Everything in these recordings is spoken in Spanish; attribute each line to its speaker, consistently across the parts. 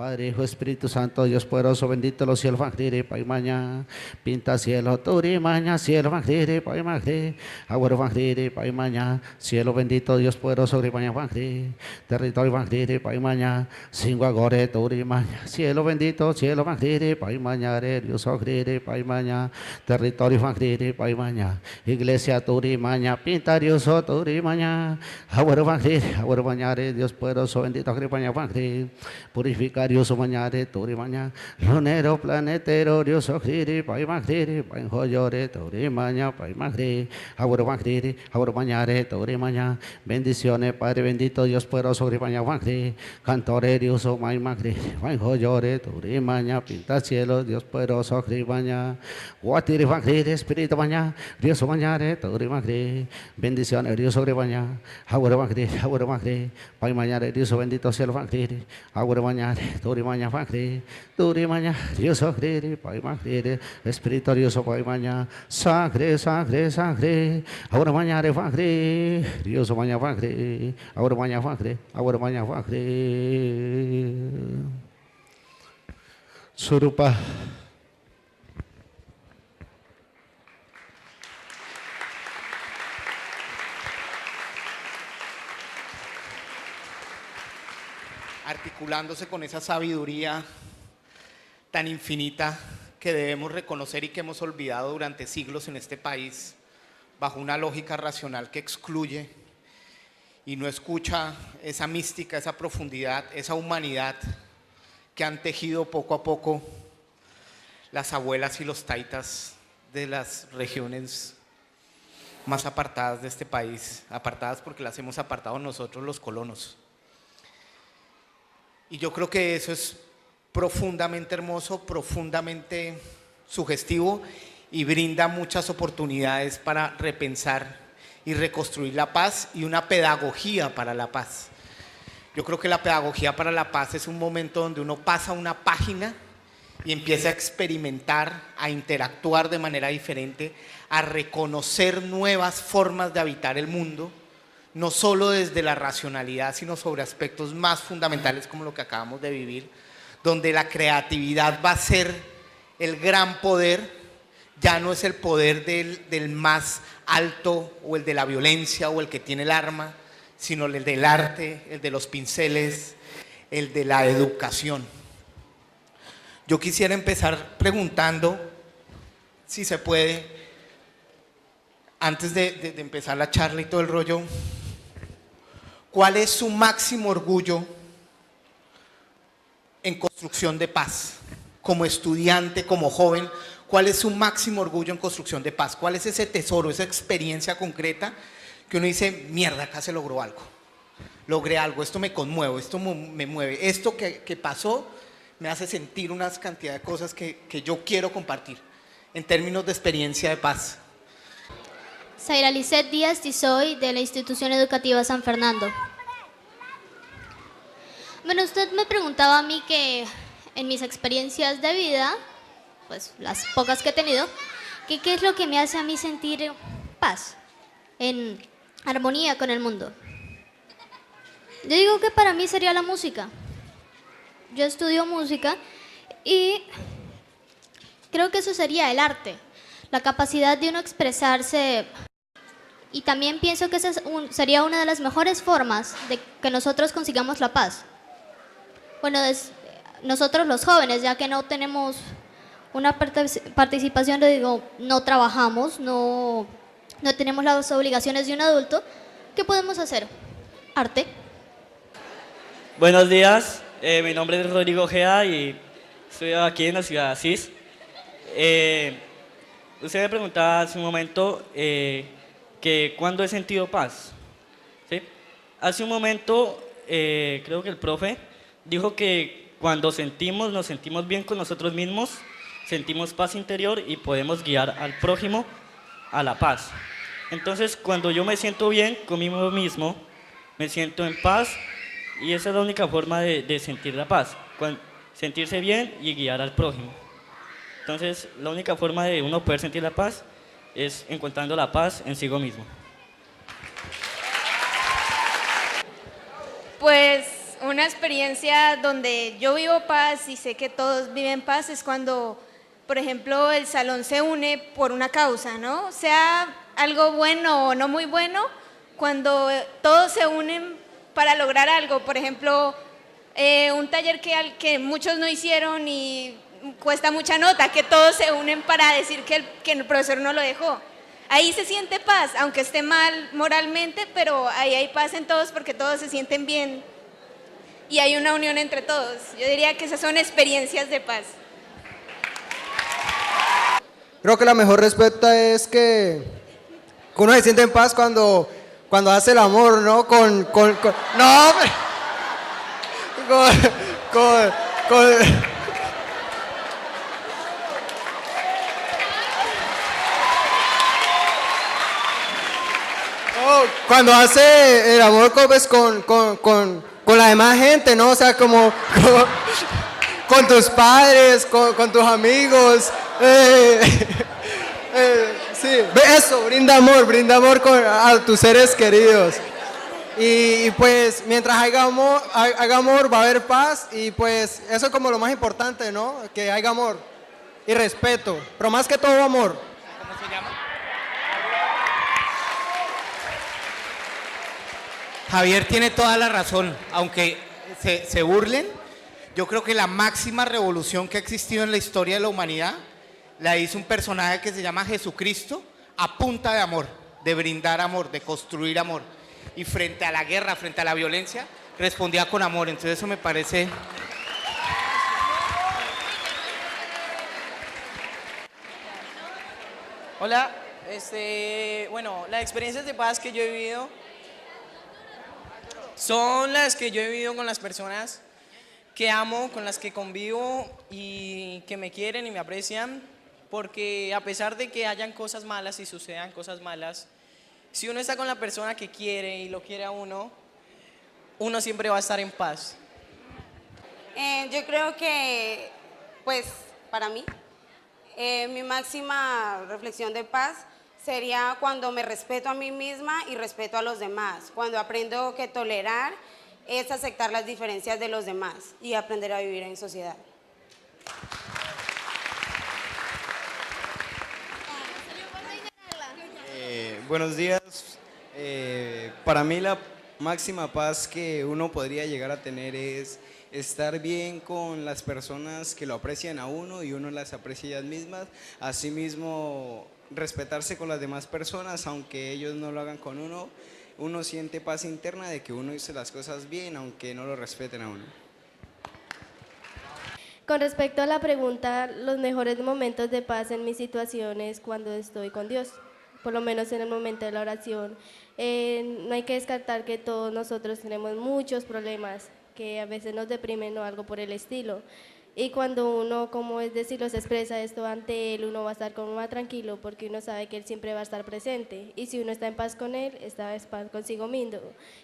Speaker 1: Padre, Hijo, Espíritu Santo, Dios poderoso, bendito los cielos, Magri, Paimaña, pinta cielo, Turimaña, cielo, Magri, Paimagri, Agüero, Magri, Paimaña, cielo bendito, Dios poderoso, Grimaña, Magri, territorio, Magri, Paimaña, Singuagore, Turimaña, cielo bendito, cielo, Magri, Paimaña, Dios, Magri, Paimaña, territorio, Magri, Paimaña, iglesia, Turimaña, pinta Dios, Turimaña, Agüero, Magri, Dios poderoso, bendito, Grimaña, Magri, purificar Dios mañare, turi maña, lunero, planetero, Dios ojiri, pai magri, pai joyore, turi maña, pai magri, aguro mañare, turi maña, bendiciones, Padre bendito, Dios poderoso, gripaña, magri, cantore, Dios mai magri, pai joyore, turi maña, pinta cielo, Dios poderoso, gripaña, guatiri magri, espíritu maña, Dios mañare, turi magri, bendiciones, Dios gripaña, aguro magri, pai mañare, Dios bendito, cielo magri, aguro mañare, turi maña, Dios agri, pai magri, espíritu Dios pai maña, sangre, aguro mañare, magri, Dios maña, magri, aguro maña, magri, Surupa.
Speaker 2: Articulándose con esa sabiduría tan infinita que debemos reconocer y que hemos olvidado durante siglos en este país, bajo una lógica racional que excluye y no escucha esa mística, esa profundidad, esa humanidad que han tejido poco a poco las abuelas y los taitas de las regiones más apartadas de este país, apartadas porque las hemos apartado nosotros los colonos. Y yo creo que eso es profundamente hermoso, profundamente sugestivo y brinda muchas oportunidades para repensar y reconstruir la paz y una pedagogía para la paz. Yo creo que la pedagogía para la paz es un momento donde uno pasa una página y empieza a experimentar, a interactuar de manera diferente, a reconocer nuevas formas de habitar el mundo, no solo desde la racionalidad, sino sobre aspectos más fundamentales como lo que acabamos de vivir, donde la creatividad va a ser el gran poder, ya no es el poder del más alto o el de la violencia o el que tiene el arma, sino el del arte, el de los pinceles, el de la educación. Yo quisiera empezar preguntando, si se puede, antes de empezar la charla y todo el rollo, ¿cuál es su máximo orgullo en construcción de paz? Como estudiante, como joven, ¿cuál es su máximo orgullo en construcción de paz? ¿Cuál es ese tesoro, esa experiencia concreta que uno dice, mierda, acá se logró algo? Logré algo, esto me conmueve, esto me mueve, esto que pasó me hace sentir una cantidad de cosas que yo quiero compartir en términos de experiencia de paz.
Speaker 3: Zaira Lisset Díaz Tizoy, de la Institución Educativa San Fernando. Bueno, usted me preguntaba a mí que en mis experiencias de vida, pues las pocas que he tenido, qué es lo que me hace a mí sentir paz, en armonía con el mundo. Yo digo que para mí sería la música. Yo estudio música y creo que eso sería el arte, la capacidad de uno expresarse. Y también pienso que esa sería una de las mejores formas de que nosotros consigamos la paz. Bueno, nosotros los jóvenes, ya que no tenemos una participación, digo, no trabajamos, no tenemos las obligaciones de un adulto, ¿qué podemos hacer? Arte.
Speaker 4: Buenos días, mi nombre es Rodrigo Gea y estoy aquí en la ciudad de Asís. Usted me preguntaba hace un momento que ¿cuándo he sentido paz? ¿Sí? Hace un momento creo que el profe dijo que cuando nos sentimos bien con nosotros mismos, sentimos paz interior y podemos guiar al prójimo a la paz. Entonces, cuando yo me siento bien conmigo mismo, me siento en paz y esa es la única forma de sentir la paz, sentirse bien y guiar al prójimo. Entonces, la única forma de uno poder sentir la paz es encontrando la paz en sí mismo.
Speaker 5: Pues una experiencia donde yo vivo paz y sé que todos viven paz es cuando, por ejemplo, el salón se une por una causa, ¿no? Sea algo bueno o no muy bueno, cuando todos se unen para lograr algo. Por ejemplo, un taller que muchos no hicieron y cuesta mucha nota, que todos se unen para decir que el profesor no lo dejó. Ahí se siente paz, aunque esté mal moralmente, pero ahí hay paz en todos porque todos se sienten bien y hay una unión entre todos. Yo diría que esas son experiencias de paz.
Speaker 6: Creo que la mejor respuesta es que uno se siente en paz cuando hace el amor, ¿no? No, hombre. Cuando hace el amor pues, con la demás gente, ¿no? O sea, como con tus padres, con tus amigos. Sí, eso, brinda amor a tus seres queridos. Y pues mientras haga amor va a haber paz y pues eso es como lo más importante, ¿no? Que haya amor y respeto, pero más que todo amor.
Speaker 2: ¿Cómo se llama? Javier tiene toda la razón, aunque se burlen. Yo creo que la máxima revolución que ha existido en la historia de la humanidad la hizo un personaje que se llama Jesucristo a punta de amor, de brindar amor, de construir amor. Y frente a la guerra, frente a la violencia, respondía con amor. Entonces eso me parece...
Speaker 7: Hola, bueno, las experiencias de paz que yo he vivido son las que yo he vivido con las personas que amo, con las que convivo y que me quieren y me aprecian, porque a pesar de que hayan cosas malas y sucedan cosas malas, si uno está con la persona que quiere y lo quiere a uno siempre va a estar en paz.
Speaker 8: Yo creo que, pues, para mí, mi máxima reflexión de paz sería cuando me respeto a mí misma y respeto a los demás, cuando aprendo que tolerar es aceptar las diferencias de los demás y aprender a vivir en sociedad.
Speaker 9: Buenos días. Para mí la máxima paz que uno podría llegar a tener es estar bien con las personas que lo aprecian a uno y uno las aprecia a ellas mismas. Asimismo, respetarse con las demás personas, aunque ellos no lo hagan con uno. Uno siente paz interna de que uno hizo las cosas bien, aunque no lo respeten a uno.
Speaker 10: Con respecto a la pregunta, los mejores momentos de paz en mi situación es cuando estoy con Dios, por lo menos en el momento de la oración. No hay que descartar que todos nosotros tenemos muchos problemas que a veces nos deprimen o algo por el estilo. Y cuando uno, como es decirlo, se expresa esto ante Él, uno va a estar como más tranquilo porque uno sabe que Él siempre va a estar presente. Y si uno está en paz con Él, está en paz consigo mismo.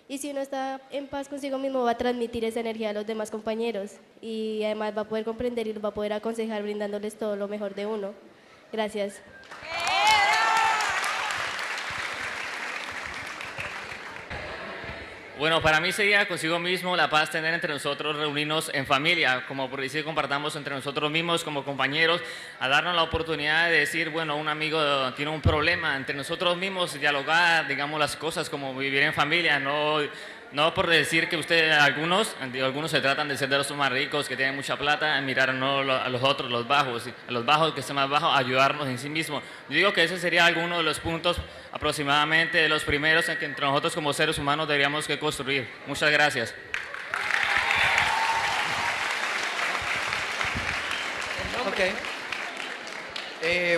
Speaker 10: Y si uno está en paz consigo mismo, va a transmitir esa energía a los demás compañeros. Y además va a poder comprender y los va a poder aconsejar brindándoles todo lo mejor de uno. Gracias.
Speaker 11: Bueno, para mí sería consigo mismo la paz tener entre nosotros, reunirnos en familia, como por decir, compartamos entre nosotros mismos como compañeros, a darnos la oportunidad de decir, bueno, un amigo tiene un problema, entre nosotros mismos dialogar, digamos, las cosas como vivir en familia, no por decir que algunos se tratan de ser de los más ricos, que tienen mucha plata, mirar no a los otros, a los bajos que están más bajos, ayudarnos en sí mismos. Yo digo que ese sería alguno de los puntos aproximadamente de los primeros en que entre nosotros como seres humanos deberíamos que construir. Muchas gracias.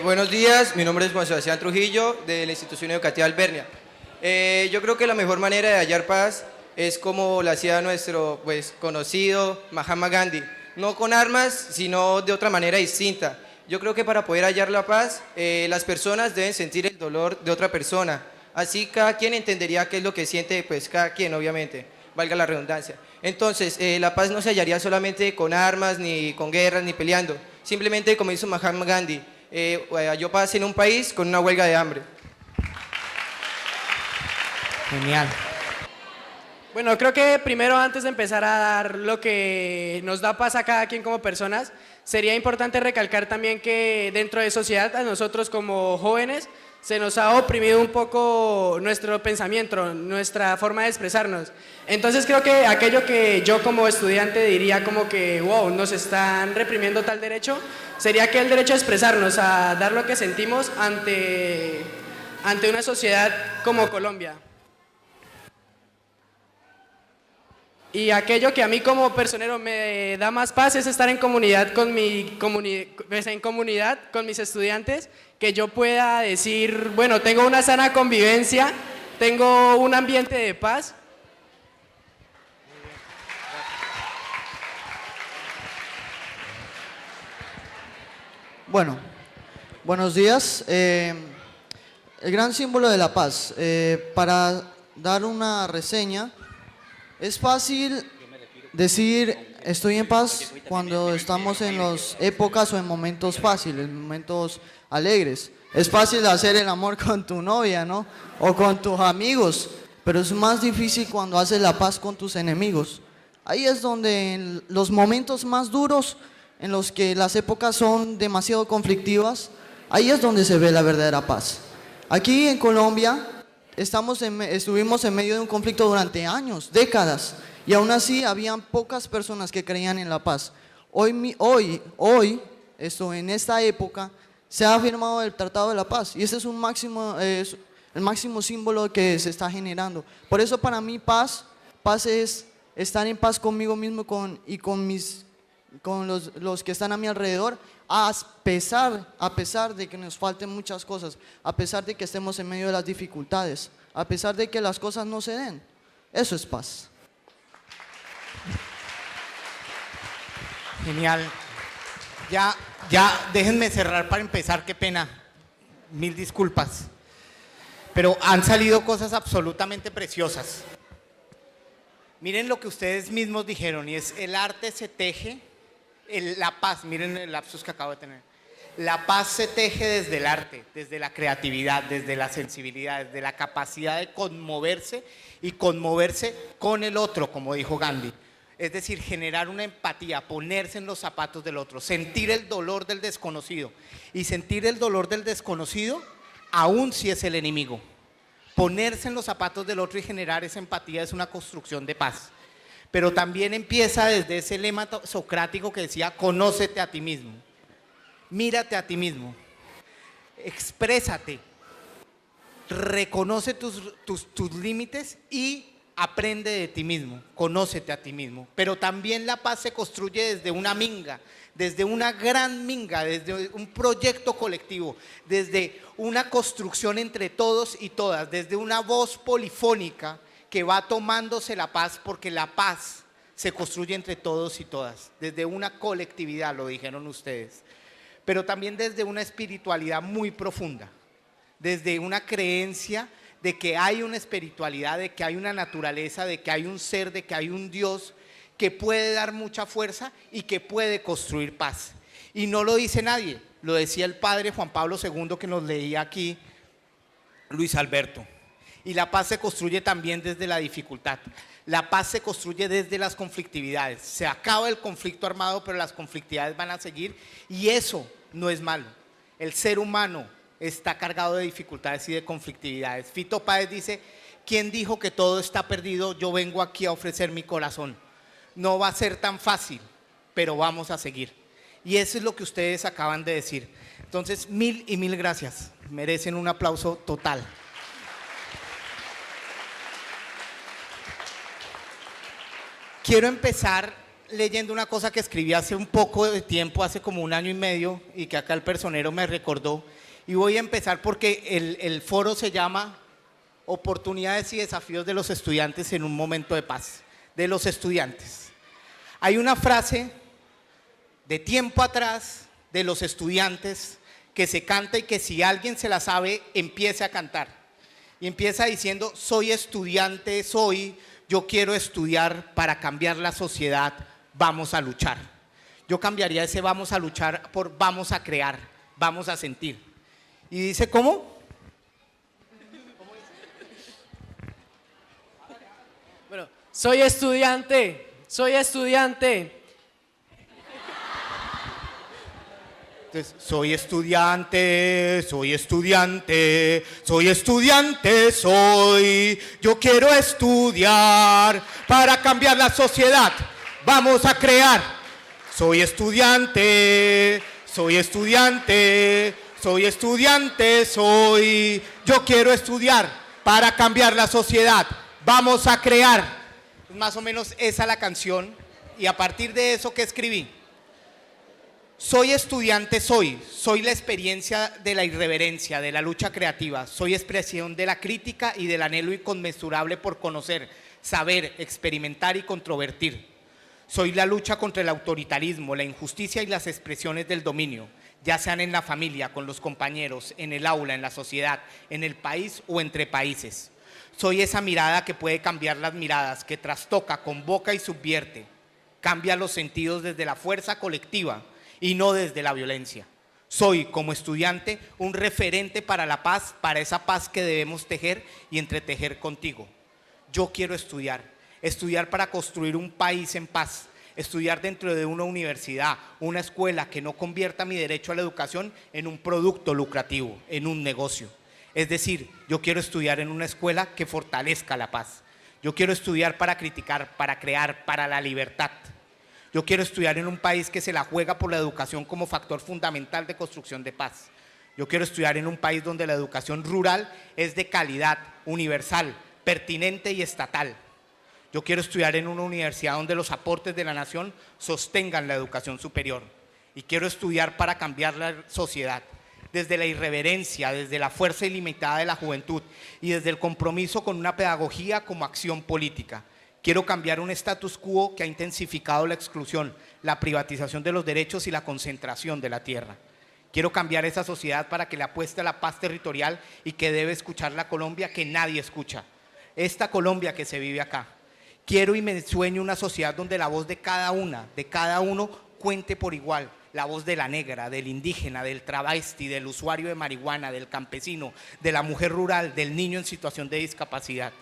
Speaker 12: Buenos días, mi nombre es Juan Sebastián Trujillo de la Institución Educativa Albernia. Yo creo que la mejor manera de hallar paz es como lo hacía nuestro conocido Mahatma Gandhi, no con armas, sino de otra manera distinta. Yo creo que para poder hallar la paz, las personas deben sentir el dolor de otra persona. Así cada quien entendería qué es lo que siente, pues cada quien, obviamente, valga la redundancia. Entonces, la paz no se hallaría solamente con armas, ni con guerras, ni peleando. Simplemente, como hizo Mahatma Gandhi, halló paz en un país con una huelga de hambre.
Speaker 2: Genial.
Speaker 13: Bueno, creo que primero antes de empezar a dar lo que nos da paz a cada quien como personas, sería importante recalcar también que dentro de sociedad a nosotros como jóvenes se nos ha oprimido un poco nuestro pensamiento, nuestra forma de expresarnos. Entonces creo que aquello que yo como estudiante diría como que, wow, nos están reprimiendo tal derecho, sería que el derecho a expresarnos, a dar lo que sentimos ante una sociedad como Colombia. Y aquello que a mí como personero me da más paz es estar en comunidad con con mis estudiantes, que yo pueda decir, bueno, tengo una sana convivencia, tengo un ambiente de paz.
Speaker 14: Bueno, buenos días. El gran símbolo de la paz. Para dar una reseña, es fácil decir estoy en paz cuando estamos en las épocas o en momentos fáciles, en momentos alegres. Es fácil hacer el amor con tu novia, ¿no? O con tus amigos, pero es más difícil cuando haces la paz con tus enemigos. Ahí es donde en los momentos más duros, en los que las épocas son demasiado conflictivas, ahí es donde se ve la verdadera paz. Aquí en Colombia estuvimos en medio de un conflicto durante años, décadas, y aún así habían pocas personas que creían en la paz. Hoy, en esta época, se ha firmado el Tratado de la Paz, y ese es el máximo símbolo que se está generando. Por eso para mí paz es estar en paz conmigo mismo y con los que están a mi alrededor, a pesar de que nos falten muchas cosas, a pesar de que estemos en medio de las dificultades, a pesar de que las cosas no se den. Eso es paz.
Speaker 2: Genial. Ya, déjenme cerrar para empezar, qué pena. Mil disculpas. Pero han salido cosas absolutamente preciosas. Miren lo que ustedes mismos dijeron, y es: el arte se teje, la paz, miren el lapsus que acabo de tener. La paz se teje desde el arte, desde la creatividad, desde la sensibilidad, desde la capacidad de conmoverse y conmoverse con el otro, como dijo Gandhi. Es decir, generar una empatía, ponerse en los zapatos del otro, sentir el dolor del desconocido. Y sentir el dolor del desconocido, aun si es el enemigo. Ponerse en los zapatos del otro y generar esa empatía es una construcción de paz. Pero también empieza desde ese lema socrático que decía: conócete a ti mismo, mírate a ti mismo, exprésate, reconoce tus límites y aprende de ti mismo, conócete a ti mismo. Pero también la paz se construye desde una minga, desde una gran minga, desde un proyecto colectivo, desde una construcción entre todos y todas, desde una voz polifónica que va tomándose la paz, porque la paz se construye entre todos y todas, desde una colectividad, lo dijeron ustedes, pero también desde una espiritualidad muy profunda, desde una creencia de que hay una espiritualidad, de que hay una naturaleza, de que hay un ser, de que hay un Dios que puede dar mucha fuerza y que puede construir paz. Y no lo dice nadie, lo decía el padre Juan Pablo II, que nos leía aquí Luis Alberto. Y la paz se construye también desde la dificultad. La paz se construye desde las conflictividades. Se acaba el conflicto armado, pero las conflictividades van a seguir, y eso no es malo. El ser humano está cargado de dificultades y de conflictividades. Fito Páez dice: ¿quién dijo que todo está perdido? Yo vengo aquí a ofrecer mi corazón. No va a ser tan fácil, pero vamos a seguir. Y eso es lo que ustedes acaban de decir. Entonces, mil y mil gracias. Merecen un aplauso total. Quiero empezar leyendo una cosa que escribí hace un poco de tiempo, hace como 1 año y medio, y que acá el personero me recordó. Y voy a empezar porque el foro se llama Oportunidades y desafíos de los estudiantes en un momento de paz. De los estudiantes. Hay una frase de tiempo atrás de los estudiantes que se canta, y que si alguien se la sabe, empiece a cantar. Y empieza diciendo: soy estudiante, yo quiero estudiar para cambiar la sociedad, vamos a luchar. Yo cambiaría ese vamos a luchar por vamos a crear, vamos a sentir. Y dice: ¿cómo?
Speaker 13: Bueno, Soy estudiante, soy estudiante.
Speaker 2: Entonces, soy estudiante, soy estudiante, soy estudiante, soy. Yo quiero estudiar para cambiar la sociedad. Vamos a crear. Soy estudiante, soy estudiante, soy estudiante, soy. Yo quiero estudiar para cambiar la sociedad. Vamos a crear. Más o menos esa es la canción. Y a partir de eso, ¿qué escribí? Soy estudiante, soy la experiencia de la irreverencia, de la lucha creativa, soy expresión de la crítica y del anhelo inconmensurable por conocer, saber, experimentar y controvertir. Soy la lucha contra el autoritarismo, la injusticia y las expresiones del dominio, ya sean en la familia, con los compañeros, en el aula, en la sociedad, en el país o entre países. Soy esa mirada que puede cambiar las miradas, que trastoca, convoca y subvierte, cambia los sentidos desde la fuerza colectiva y no desde la violencia. Soy, como estudiante, un referente para la paz, para esa paz que debemos tejer y entretejer contigo. Yo quiero estudiar para construir un país en paz, estudiar dentro de una universidad, una escuela que no convierta mi derecho a la educación en un producto lucrativo, en un negocio. Es decir, yo quiero estudiar en una escuela que fortalezca la paz. Yo quiero estudiar para criticar, para crear, para la libertad. Yo quiero estudiar en un país que se la juega por la educación como factor fundamental de construcción de paz. Yo quiero estudiar en un país donde la educación rural es de calidad, universal, pertinente y estatal. Yo quiero estudiar en una universidad donde los aportes de la nación sostengan la educación superior. Y quiero estudiar para cambiar la sociedad, desde la irreverencia, desde la fuerza ilimitada de la juventud y desde el compromiso con una pedagogía como acción política. Quiero cambiar un status quo que ha intensificado la exclusión, la privatización de los derechos y la concentración de la tierra. Quiero cambiar esa sociedad para que le apueste a la paz territorial y que debe escuchar la Colombia que nadie escucha. Esta Colombia que se vive acá. Quiero y me sueño una sociedad donde la voz de cada uno cuente por igual. La voz de la negra, del indígena, del travesti, del usuario de marihuana, del campesino, de la mujer rural, del niño en situación de discapacidad.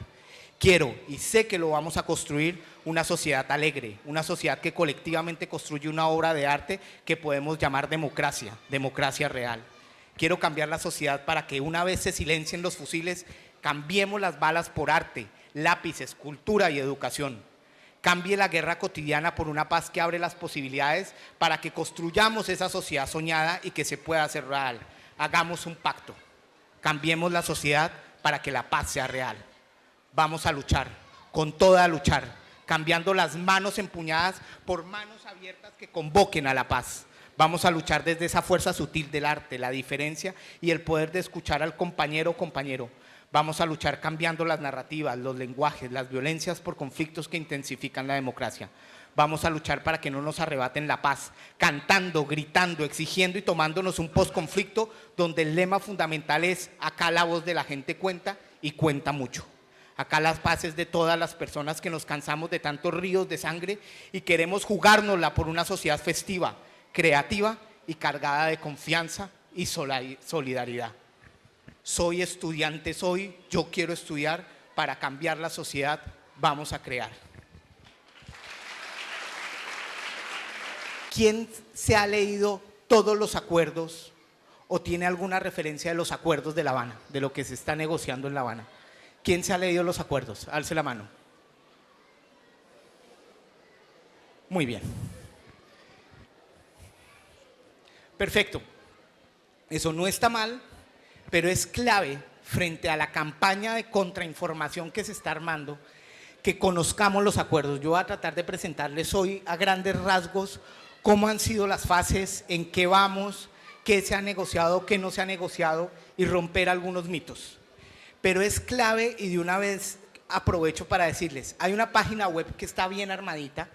Speaker 2: Quiero y sé que lo vamos a construir una sociedad alegre, una sociedad que colectivamente construye una obra de arte que podemos llamar democracia, democracia real. Quiero cambiar la sociedad para que una vez se silencien los fusiles, cambiemos las balas por arte, lápices, cultura y educación. Cambie la guerra cotidiana por una paz que abre las posibilidades para que construyamos esa sociedad soñada y que se pueda hacer real. Hagamos un pacto. Cambiemos la sociedad para que la paz sea real. Vamos a luchar, con toda a luchar, cambiando las manos empuñadas por manos abiertas que convoquen a la paz. Vamos a luchar desde esa fuerza sutil del arte, la diferencia y el poder de escuchar al compañero o compañero. Vamos a luchar cambiando las narrativas, los lenguajes, las violencias por conflictos que intensifican la democracia. Vamos a luchar para que no nos arrebaten la paz, cantando, gritando, exigiendo y tomándonos un posconflicto donde el lema fundamental es: acá la voz de la gente cuenta y cuenta mucho. Acá las paces de todas las personas que nos cansamos de tantos ríos de sangre y queremos jugárnosla por una sociedad festiva, creativa y cargada de confianza y solidaridad. Soy estudiante, yo quiero estudiar para cambiar la sociedad, vamos a crear. ¿Quién se ha leído todos los acuerdos o tiene alguna referencia de los acuerdos de La Habana, de lo que se está negociando en La Habana? ¿Quién se ha leído los acuerdos? Alce la mano. Muy bien. Perfecto. Eso no está mal, pero es clave frente a la campaña de contrainformación que se está armando, que conozcamos los acuerdos. Yo voy a tratar de presentarles hoy a grandes rasgos cómo han sido las fases, en qué vamos, qué se ha negociado, qué no se ha negociado y romper algunos mitos. Pero es clave y de una vez aprovecho para decirles, hay una página web que está bien armadita,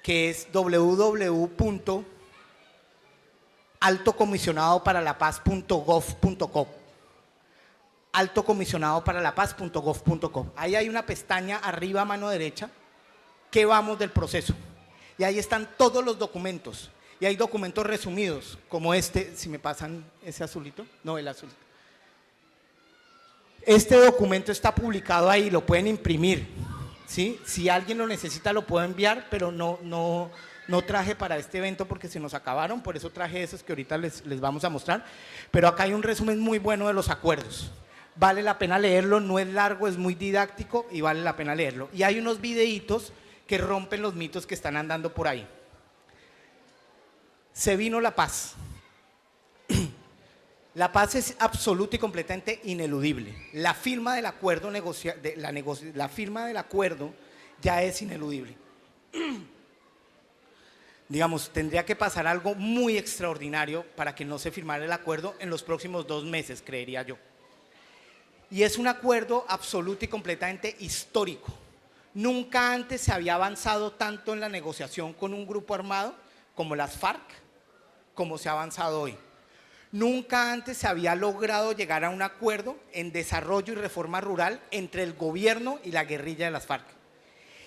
Speaker 2: que es www.altocomisionadoparalapaz.gov.co. altocomisionadoparalapaz.gov.co. Ahí hay una pestaña arriba a mano derecha que vamos del proceso. Y ahí están todos los documentos. Y hay documentos resumidos, como este, si me pasan ese azulito, no, el azul. Este documento está publicado ahí, lo pueden imprimir. ¿sí? Si alguien lo necesita lo puedo enviar, pero no traje para este evento porque se nos acabaron, por eso traje esos que ahorita les vamos a mostrar. Pero acá hay un resumen muy bueno de los acuerdos. Vale la pena leerlo, no es largo, es muy didáctico y vale la pena leerlo. Y hay unos videitos que rompen los mitos que están andando por ahí. Se vino la paz. La paz es absoluta y completamente ineludible. La firma del acuerdo, la firma del acuerdo ya es ineludible. Digamos, tendría que pasar algo muy extraordinario para que no se firmara el acuerdo en los próximos 2 meses, creería yo. Y es un acuerdo absoluto y completamente histórico. Nunca antes se había avanzado tanto en la negociación con un grupo armado como las FARC, como se ha avanzado hoy. Nunca antes se había logrado llegar a un acuerdo en desarrollo y reforma rural entre el gobierno y la guerrilla de las FARC.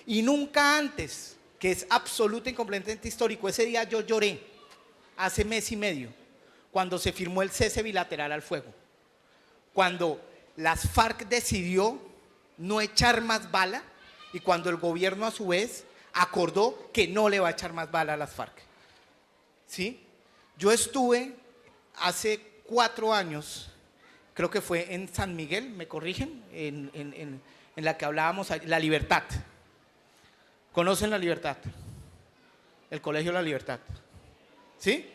Speaker 2: Y nunca antes, que es absoluto y completamente histórico, ese día yo lloré, hace mes y medio, cuando se firmó el cese bilateral al fuego. Cuando las FARC decidió no echar más bala y cuando el gobierno a su vez acordó que no le va a echar más bala a las FARC. ¿Sí? Yo estuve hace 4 años, creo que fue en San Miguel, ¿me corrigen? En la que hablábamos, La Libertad. ¿Conocen La Libertad? El Colegio La Libertad. ¿Sí?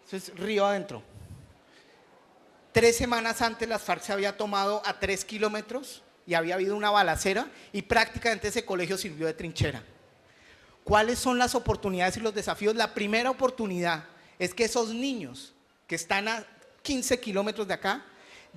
Speaker 2: Eso es río adentro. 3 semanas antes las FARC se había tomado a 3 kilómetros y había habido una balacera y prácticamente ese colegio sirvió de trinchera. ¿Cuáles son las oportunidades y los desafíos? La primera oportunidad es que esos niños que están a 15 kilómetros de acá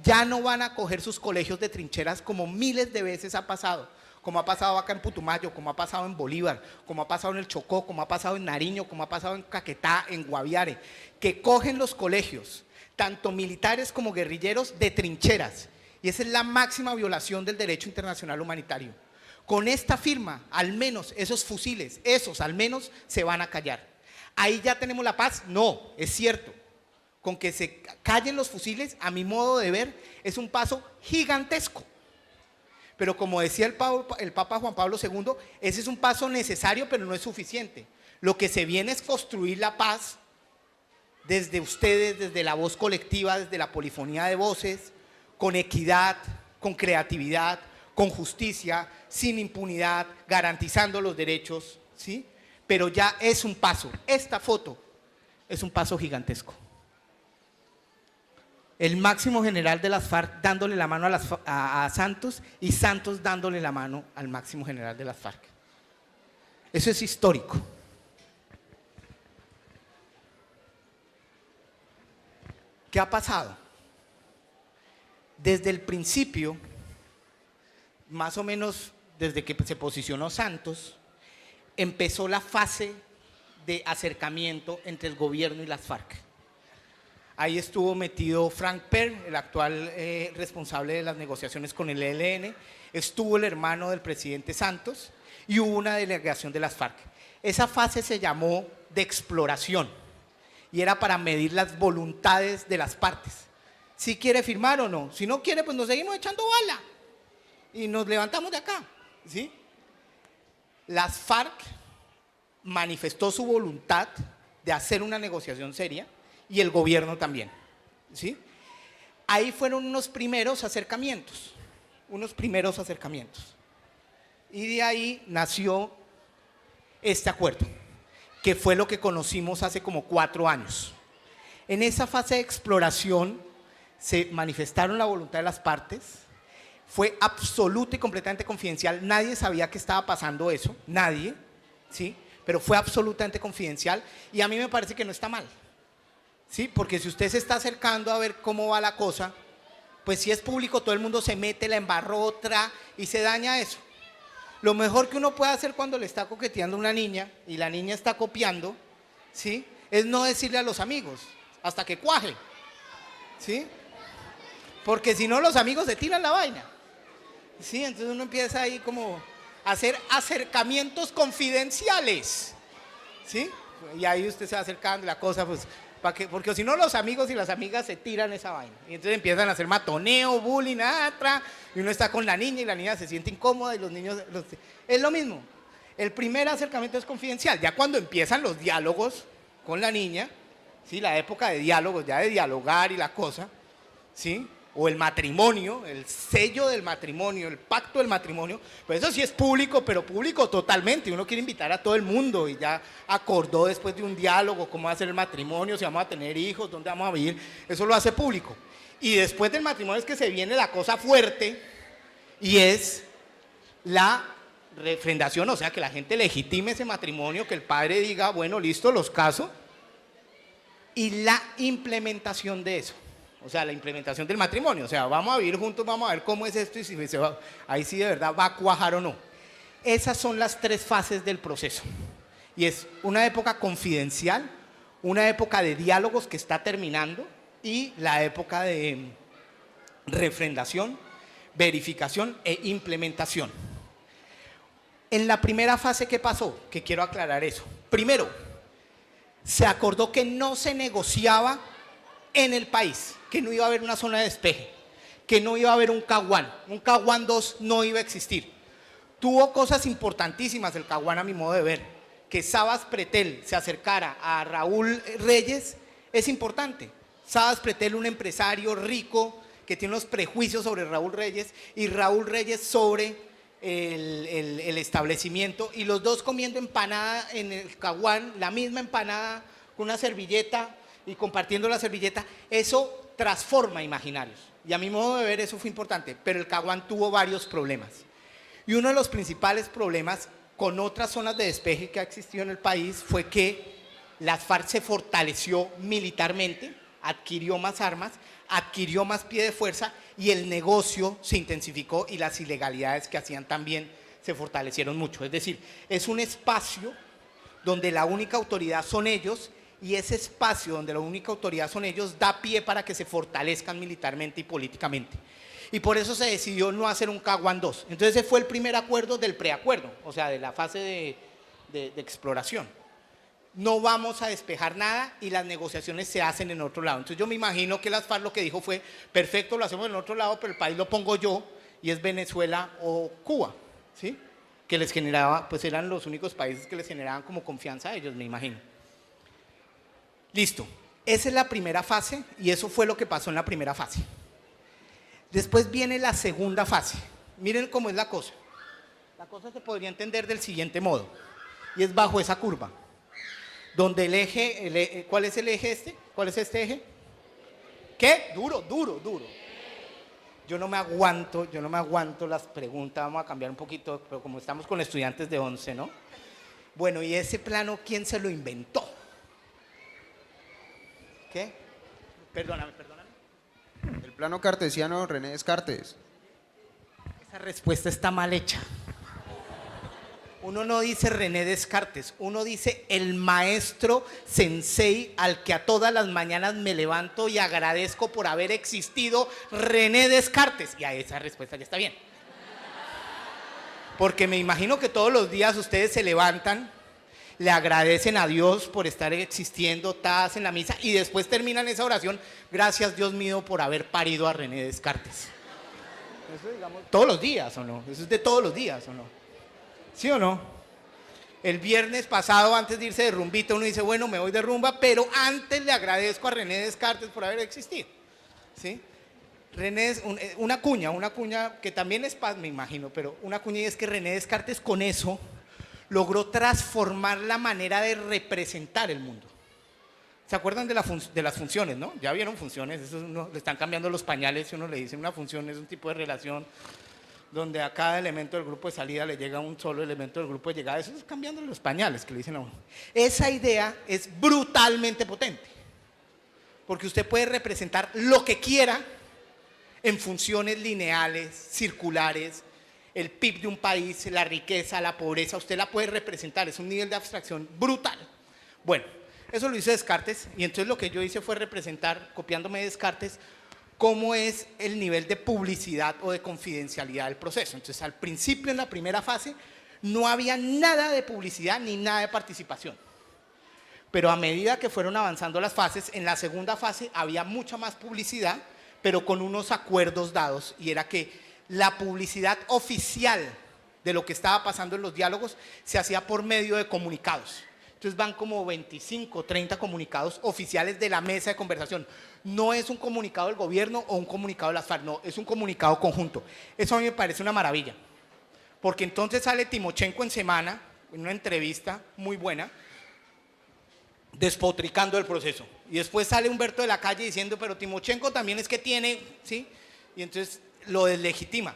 Speaker 2: ya no van a coger sus colegios de trincheras como miles de veces ha pasado, como ha pasado acá en Putumayo, como ha pasado en Bolívar, como ha pasado en el Chocó, como ha pasado en Nariño, como ha pasado en Caquetá, en Guaviare, que cogen los colegios, tanto militares como guerrilleros, de trincheras. Y esa es la máxima violación del derecho internacional humanitario. Con esta firma, al menos esos fusiles, esos al menos se van a callar. ¿Ahí ya tenemos la paz? No, es cierto. Con que se callen los fusiles, a mi modo de ver, es un paso gigantesco. Pero como decía el Papa Juan Pablo II, ese es un paso necesario, pero no es suficiente. Lo que se viene es construir la paz desde ustedes, desde la voz colectiva, desde la polifonía de voces, con equidad, con creatividad, con justicia, sin impunidad, garantizando los derechos, ¿sí? Pero ya es un paso. Esta foto es un paso gigantesco. El máximo general de las FARC dándole la mano a Santos y Santos dándole la mano al máximo general de las FARC. Eso es histórico. ¿Qué ha pasado? Desde el principio, más o menos desde que se posicionó Santos, empezó la fase de acercamiento entre el gobierno y las FARC. Ahí estuvo metido Frank Per, el actual responsable de las negociaciones con el ELN, estuvo el hermano del presidente Santos y hubo una delegación de las FARC. Esa fase se llamó de exploración y era para medir las voluntades de las partes. Si quiere firmar o no, si no quiere, pues nos seguimos echando bala y nos levantamos de acá, ¿sí? Las FARC manifestó su voluntad de hacer una negociación seria y el gobierno también, ¿sí? Ahí fueron unos primeros acercamientos, y de ahí nació este acuerdo, que fue lo que conocimos hace como 4 años. En esa fase de exploración se manifestaron la voluntad de las partes, fue absoluta y completamente confidencial, nadie sabía que estaba pasando eso, nadie, ¿sí? Pero fue absolutamente confidencial y a mí me parece que no está mal. ¿Sí? Porque si usted se está acercando a ver cómo va la cosa, pues si es público todo el mundo se mete, la embarrotra y se daña eso. Lo mejor que uno puede hacer cuando le está coqueteando a una niña y la niña está copiando, ¿sí? Es no decirle a los amigos hasta que cuaje, ¿sí? Porque si no los amigos se tiran la vaina, ¿sí? Entonces uno empieza ahí como a hacer acercamientos confidenciales, ¿sí? Y ahí usted se va acercando y la cosa pues porque si no los amigos y las amigas se tiran esa vaina. Y entonces empiezan a hacer matoneo, bullying, y uno está con la niña y la niña se siente incómoda y los niños... es lo mismo. El primer acercamiento es confidencial. Ya cuando empiezan los diálogos con la niña, ¿sí? La época de diálogos, ya de dialogar y la cosa, ¿sí? O el matrimonio, el sello del matrimonio, el pacto del matrimonio, pues eso sí es público, pero público totalmente. Uno quiere invitar a todo el mundo y ya acordó después de un diálogo cómo va a ser el matrimonio, si vamos a tener hijos, dónde vamos a vivir, eso lo hace público. Y después del matrimonio es que se viene la cosa fuerte y es la refrendación, o sea, que la gente legitime ese matrimonio, que el padre diga, bueno, listo, los caso, y la implementación de eso. O sea, la implementación del matrimonio. O sea, vamos a vivir juntos, vamos a ver cómo es esto y si ahí sí de verdad va a cuajar o no. Esas son las 3 fases del proceso. Y es una época confidencial, una época de diálogos que está terminando y la época de refrendación, verificación e implementación. En la primera fase, ¿qué pasó? Que quiero aclarar eso. Primero, se acordó que no se negociaba en el país, que no iba a haber una zona de despeje, que no iba a haber un Caguán 2 no iba a existir. Tuvo cosas importantísimas el Caguán a mi modo de ver, que Sabas Pretel se acercara a Raúl Reyes es importante. Sabas Pretel, un empresario rico que tiene unos prejuicios sobre Raúl Reyes y Raúl Reyes sobre el establecimiento, y los dos comiendo empanada en el Caguán, la misma empanada con una servilleta y compartiendo la servilleta, eso transforma imaginarios. Y a mi modo de ver eso fue importante, pero el Caguán tuvo varios problemas. Y uno de los principales problemas con otras zonas de despeje que ha existido en el país fue que las FARC se fortaleció militarmente, adquirió más armas, adquirió más pie de fuerza y el negocio se intensificó y las ilegalidades que hacían también se fortalecieron mucho. Es decir, es un espacio donde la única autoridad son ellos, y ese espacio donde la única autoridad son ellos da pie para que se fortalezcan militarmente y políticamente. Y por eso se decidió no hacer un Caguán 2. Entonces ese fue el primer acuerdo del preacuerdo, o sea, de la fase de exploración. No vamos a despejar nada y las negociaciones se hacen en otro lado. Entonces yo me imagino que las FARC lo que dijo fue, perfecto, lo hacemos en otro lado, pero el país lo pongo yo, y es Venezuela o Cuba, ¿sí? Que les generaba, pues eran los únicos países que les generaban como confianza a ellos, me imagino. Listo, esa es la primera fase y eso fue lo que pasó en la primera fase. Después viene la segunda fase. Miren cómo es la cosa. La cosa se podría entender del siguiente modo, y es bajo esa curva, donde el eje, ¿cuál es el eje este? ¿Cuál es este eje? ¿Qué? Duro. Yo no me aguanto las preguntas, vamos a cambiar un poquito, pero como estamos con estudiantes de 11, ¿no? Bueno, y ese plano, ¿quién se lo inventó? ¿Qué? Perdóname.
Speaker 15: El plano cartesiano, René Descartes.
Speaker 2: Esa respuesta está mal hecha. Uno no dice René Descartes, uno dice el maestro sensei al que a todas las mañanas me levanto y agradezco por haber existido, René Descartes. Y a esa respuesta ya está bien. Porque me imagino que todos los días ustedes se levantan, le agradecen a Dios por estar existiendo, hacen la misa y después terminan esa oración, gracias Dios mío por haber parido a René Descartes. Eso digamos, todos los días, ¿o no? Eso es de todos los días, ¿o no? ¿Sí o no? El viernes pasado, antes de irse de rumbita, uno dice, bueno, me voy de rumba, pero antes le agradezco a René Descartes por haber existido, ¿sí? René es una cuña que también es paz, me imagino, pero una cuña, y es que René Descartes con eso logró transformar la manera de representar el mundo. ¿Se acuerdan de las funciones, no? Ya vieron funciones, eso le están cambiando los pañales, si uno le dice una función es un tipo de relación donde a cada elemento del grupo de salida le llega un solo elemento del grupo de llegada, eso es cambiando los pañales que le dicen a uno. Esa idea es brutalmente potente, porque usted puede representar lo que quiera en funciones lineales, circulares, el PIB de un país, la riqueza, la pobreza, usted la puede representar, es un nivel de abstracción brutal. Bueno, eso lo hizo Descartes, y entonces lo que yo hice fue representar, copiándome de Descartes, cómo es el nivel de publicidad o de confidencialidad del proceso. Entonces, al principio, en la primera fase, no había nada de publicidad ni nada de participación. pero a medida que fueron avanzando las fases, en la segunda fase había mucha más publicidad, pero con unos acuerdos dados, y era que la publicidad oficial de lo que estaba pasando en los diálogos se hacía por medio de comunicados. Entonces van como 25, 30 comunicados oficiales de la mesa de conversación. No es un comunicado del gobierno o un comunicado de las FARC, no, es un comunicado conjunto. Eso a mí me parece una maravilla, porque entonces sale Timochenko en Semana, en una entrevista muy buena, despotricando el proceso. Y después sale Humberto de la Calle diciendo, pero Timochenko también es que tiene, ¿sí? Y entonces lo deslegitima.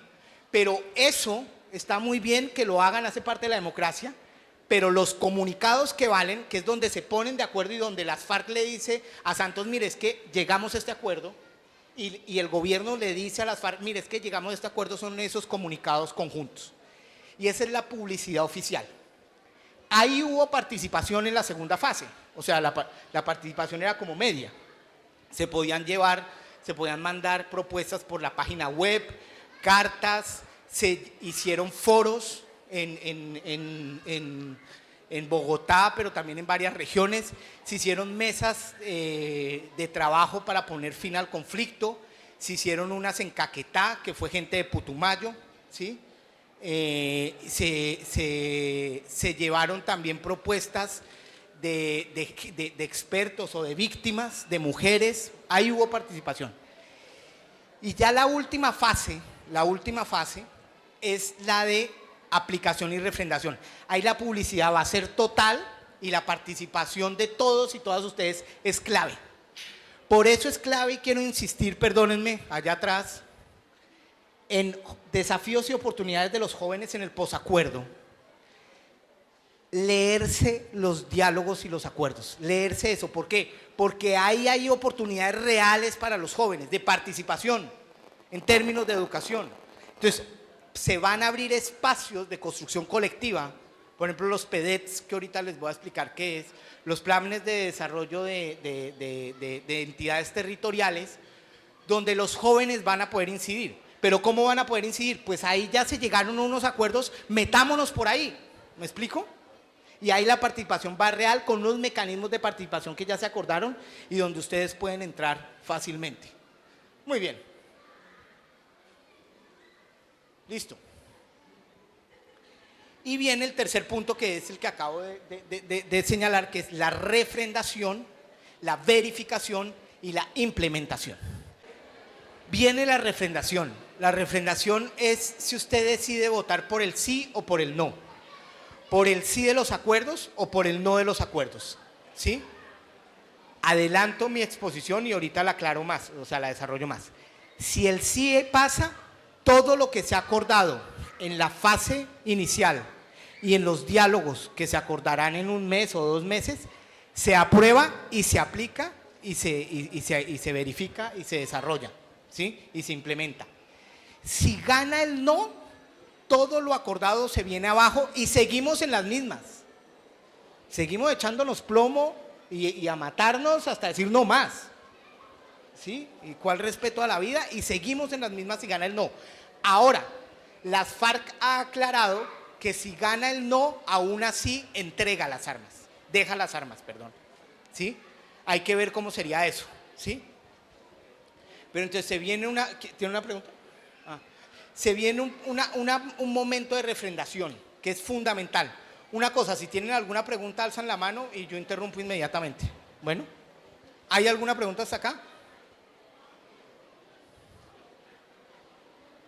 Speaker 2: Pero eso está muy bien que lo hagan, hace parte de la democracia, pero los comunicados que valen, que es donde se ponen de acuerdo y donde las FARC le dice a Santos, mire, es que llegamos a este acuerdo, y el gobierno le dice a las FARC, mire, es que llegamos a este acuerdo, son esos comunicados conjuntos. Y esa es la publicidad oficial. Ahí hubo participación en la segunda fase, o sea, la participación era como media. Se podían mandar propuestas por la página web, cartas, se hicieron foros en Bogotá, pero también en varias regiones. Se hicieron mesas de trabajo para poner fin al conflicto. Se hicieron unas en Caquetá, que fue gente de Putumayo, ¿sí? Se llevaron también propuestas de expertos o de víctimas, de mujeres. Ahí hubo participación. Y ya la última fase es la de aplicación y refrendación. Ahí la publicidad va a ser total y la participación de todos y todas ustedes es clave. Por eso es clave, y quiero insistir, perdónenme, allá atrás, en desafíos y oportunidades de los jóvenes en el posacuerdo. Leerse los diálogos y los acuerdos, leerse eso. ¿Por qué? Porque ahí hay oportunidades reales para los jóvenes de participación en términos de educación. Entonces, se van a abrir espacios de construcción colectiva, por ejemplo los PEDETs, que ahorita les voy a explicar qué es, los planes de desarrollo de entidades territoriales, donde los jóvenes van a poder incidir. ¿Pero cómo van a poder incidir? Pues ahí ya se llegaron a unos acuerdos, metámonos por ahí, ¿me explico? Y ahí la participación va real con unos mecanismos de participación que ya se acordaron y donde ustedes pueden entrar fácilmente. Muy bien. Listo. Y viene el tercer punto, que es el que acabo de señalar, que es la refrendación, la verificación y la implementación. Viene la refrendación. La refrendación es si usted decide votar por el sí o por el no. Por el sí de los acuerdos o por el no de los acuerdos. ¿Sí? Adelanto mi exposición y ahorita la aclaro más, o sea, la desarrollo más. Si el sí pasa, todo lo que se ha acordado en la fase inicial y en los diálogos que se acordarán en un mes o 2 meses, se aprueba y se aplica y se verifica y se desarrolla, ¿sí? Y se implementa. Si gana el no, todo lo acordado se viene abajo y seguimos en las mismas. Seguimos echándonos plomo y a matarnos hasta decir no más. ¿Sí? ¿Y cuál respeto a la vida? Y seguimos en las mismas si gana el no. Ahora, las FARC ha aclarado que si gana el no, aún así entrega las armas, deja las armas, perdón. ¿Sí? Hay que ver cómo sería eso, ¿sí? Pero entonces se viene ¿tiene una pregunta? Se viene un momento de refrendación, que es fundamental. Una cosa, si tienen alguna pregunta, alzan la mano y yo interrumpo inmediatamente. Bueno, ¿hay alguna pregunta hasta acá?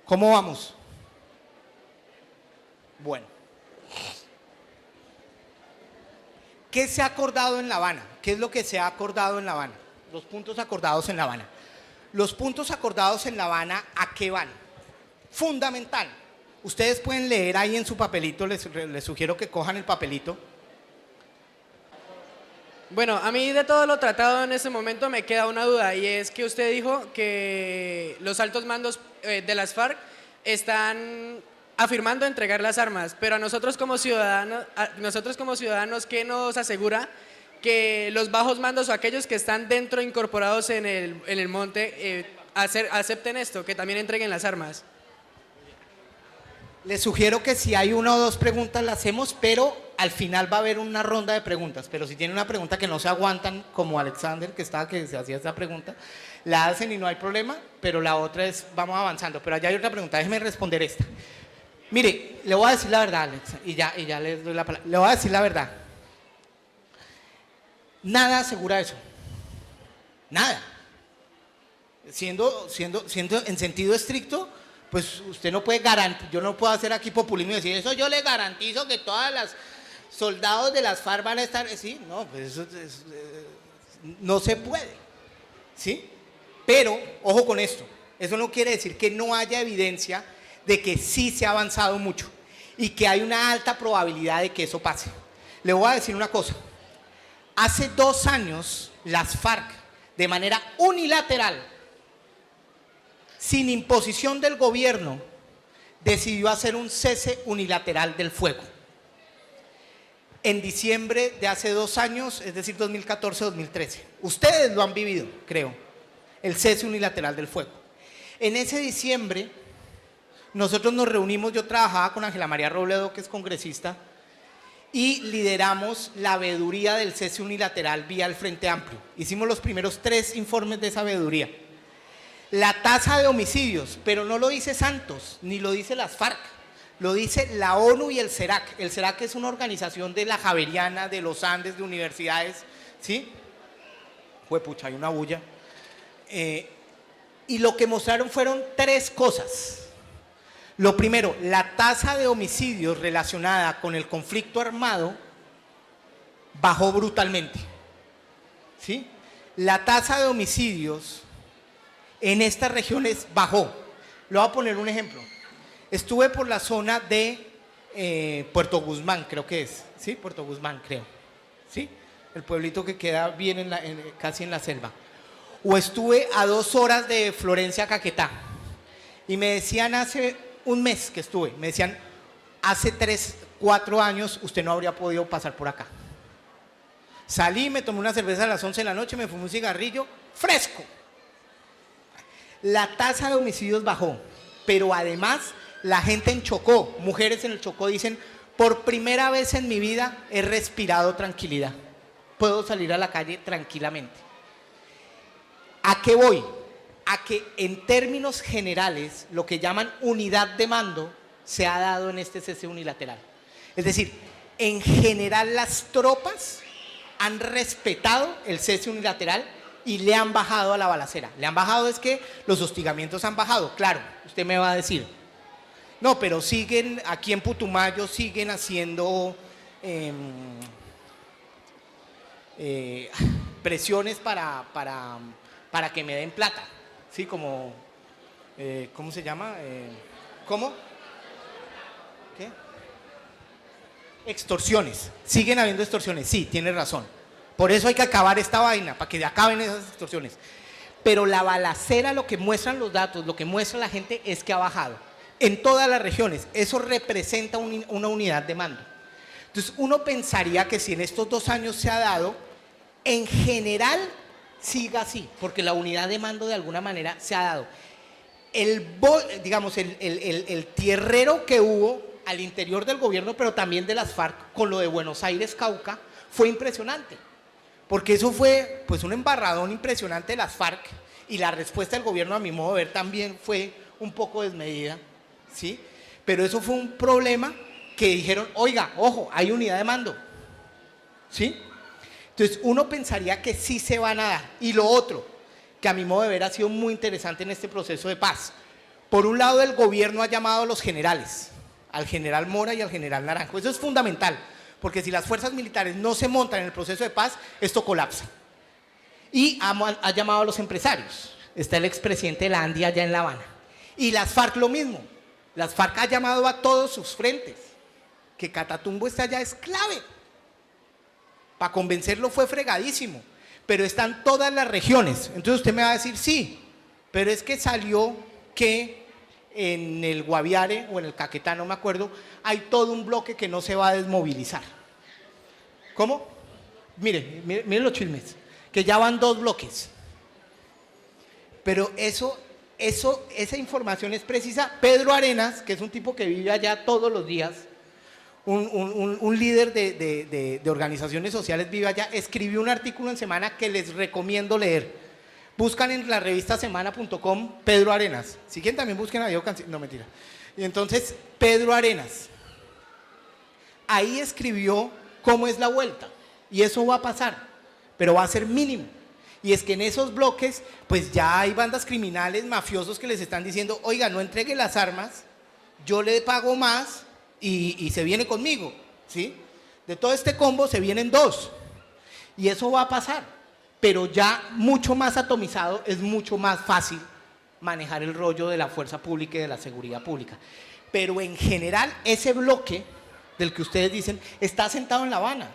Speaker 2: ¿Cómo vamos? Bueno. ¿Qué se ha acordado en La Habana? ¿Qué es lo que se ha acordado en La Habana? Los puntos acordados en La Habana. Los puntos acordados en La Habana, ¿a qué van? Fundamental. Ustedes pueden leer ahí en su papelito, les sugiero que cojan el papelito.
Speaker 13: Bueno, a mí de todo lo tratado en ese momento me queda una duda, y es que usted dijo que los altos mandos de las FARC están afirmando entregar las armas, pero a nosotros como ciudadanos, ¿qué nos asegura que los bajos mandos o aquellos que están dentro incorporados en el monte acepten esto, que también entreguen las armas?
Speaker 2: Les sugiero que si hay 1 o 2 preguntas las hacemos, pero al final va a haber una ronda de preguntas, pero si tienen una pregunta que no se aguantan, como Alexander, que se hacía esa pregunta, la hacen y no hay problema, pero la otra es, vamos avanzando. Pero allá hay otra pregunta, déjeme responder esta. Mire, le voy a decir la verdad, Alexa, y ya les doy la palabra. Le voy a decir la verdad. Nada asegura eso. Nada. Siendo en sentido estricto, pues usted no puede garantizar, yo no puedo hacer aquí populismo y decir, eso yo le garantizo que todas las soldados de las FARC van a estar, sí, no, pues eso no se puede, ¿sí? Pero, ojo con esto, eso no quiere decir que no haya evidencia de que sí se ha avanzado mucho y que hay una alta probabilidad de que eso pase. Le voy a decir una cosa, hace 2 años las FARC, de manera unilateral, sin imposición del gobierno, decidió hacer un cese unilateral del fuego. En diciembre de hace 2 años, es decir, 2014-2013. Ustedes lo han vivido, creo, el cese unilateral del fuego. En ese diciembre, nosotros nos reunimos, yo trabajaba con Ángela María Robledo, que es congresista, y lideramos la veeduría del cese unilateral vía el Frente Amplio. Hicimos los primeros 3 informes de esa veeduría. La tasa de homicidios, pero no lo dice Santos, ni lo dice las FARC, lo dice la ONU y el CERAC. El CERAC es una organización de la Javeriana, de los Andes, de universidades, ¿sí? Juepucha, hay una bulla. Y lo que mostraron fueron 3 cosas. Lo primero, la tasa de homicidios relacionada con el conflicto armado bajó brutalmente, ¿sí? La tasa de homicidios en estas regiones bajó. Le voy a poner un ejemplo. Estuve por la zona de Puerto Guzmán, creo que es, ¿sí? Puerto Guzmán, creo, ¿sí? El pueblito que queda bien casi en la selva. O estuve a 2 horas de Florencia, Caquetá. Y me decían hace un mes que estuve, me decían, hace 3, 4 años usted no habría podido pasar por acá. Salí, me tomé una cerveza a las 11 de la noche, me fumé un cigarrillo fresco. La tasa de homicidios bajó, pero además la gente en Chocó, mujeres en el Chocó dicen, por primera vez en mi vida he respirado tranquilidad. Puedo salir a la calle tranquilamente. ¿A qué voy? A que en términos generales lo que llaman unidad de mando se ha dado en este cese unilateral. Es decir, en general las tropas han respetado el cese unilateral y le han bajado a la balacera. Le han bajado es que los hostigamientos han bajado. Claro, usted me va a decir, no, pero siguen, aquí en Putumayo siguen haciendo presiones para que me den plata. Sí, como, ¿cómo se llama? ¿Cómo? ¿Qué? Extorsiones. Siguen habiendo extorsiones, sí, tiene razón. Por eso hay que acabar esta vaina, para que acaben esas extorsiones. Pero la balacera, lo que muestran los datos, lo que muestra la gente es que ha bajado. En todas las regiones, eso representa una unidad de mando. Entonces uno pensaría que si en estos 2 años se ha dado, en general siga así, porque la unidad de mando de alguna manera se ha dado. Digamos, el tierrero que hubo al interior del gobierno, pero también de las FARC, con lo de Buenos Aires, Cauca, fue impresionante. Porque eso fue pues un embarradón impresionante de las FARC y la respuesta del gobierno, a mi modo de ver, también fue un poco desmedida, ¿sí? Pero eso fue un problema que dijeron, oiga, ojo, hay unidad de mando, ¿sí? Entonces uno pensaría que sí se van a dar. Y lo otro, que a mi modo de ver ha sido muy interesante en este proceso de paz. Por un lado, el gobierno ha llamado a los generales, al general Mora y al general Naranjo. Eso es fundamental, porque si las fuerzas militares no se montan en el proceso de paz, esto colapsa. Y ha llamado a los empresarios. Está el expresidente de la ANDI allá en La Habana. Y las FARC lo mismo. Las FARC ha llamado a todos sus frentes. Que Catatumbo esté allá es clave. Para convencerlo fue fregadísimo. Pero están todas las regiones. Entonces usted me va a decir, sí, pero es que salió que en el Guaviare o en el Caquetá, no me acuerdo, hay todo un bloque que no se va a desmovilizar. ¿Cómo? Mire los chismes, que ya van 2 bloques. Pero esa información es precisa. Pedro Arenas, que es un tipo que vive allá todos los días, un líder de organizaciones sociales vive allá, escribió un artículo en Semana que les recomiendo leer. Buscan en la revista semana.com Pedro Arenas. Si quieren también busquen a Diego Cancino. No, mentira. Y entonces, Pedro Arenas. Ahí escribió cómo es la vuelta. Y eso va a pasar, pero va a ser mínimo. Y es que en esos bloques, pues ya hay bandas criminales, mafiosos que les están diciendo, oiga, no entregue las armas, yo le pago más y se viene conmigo, ¿sí? De todo este combo se vienen dos. Y eso va a pasar, pero ya mucho más atomizado, es mucho más fácil manejar el rollo de la fuerza pública y de la seguridad pública. Pero en general, ese bloque del que ustedes dicen está sentado en La Habana.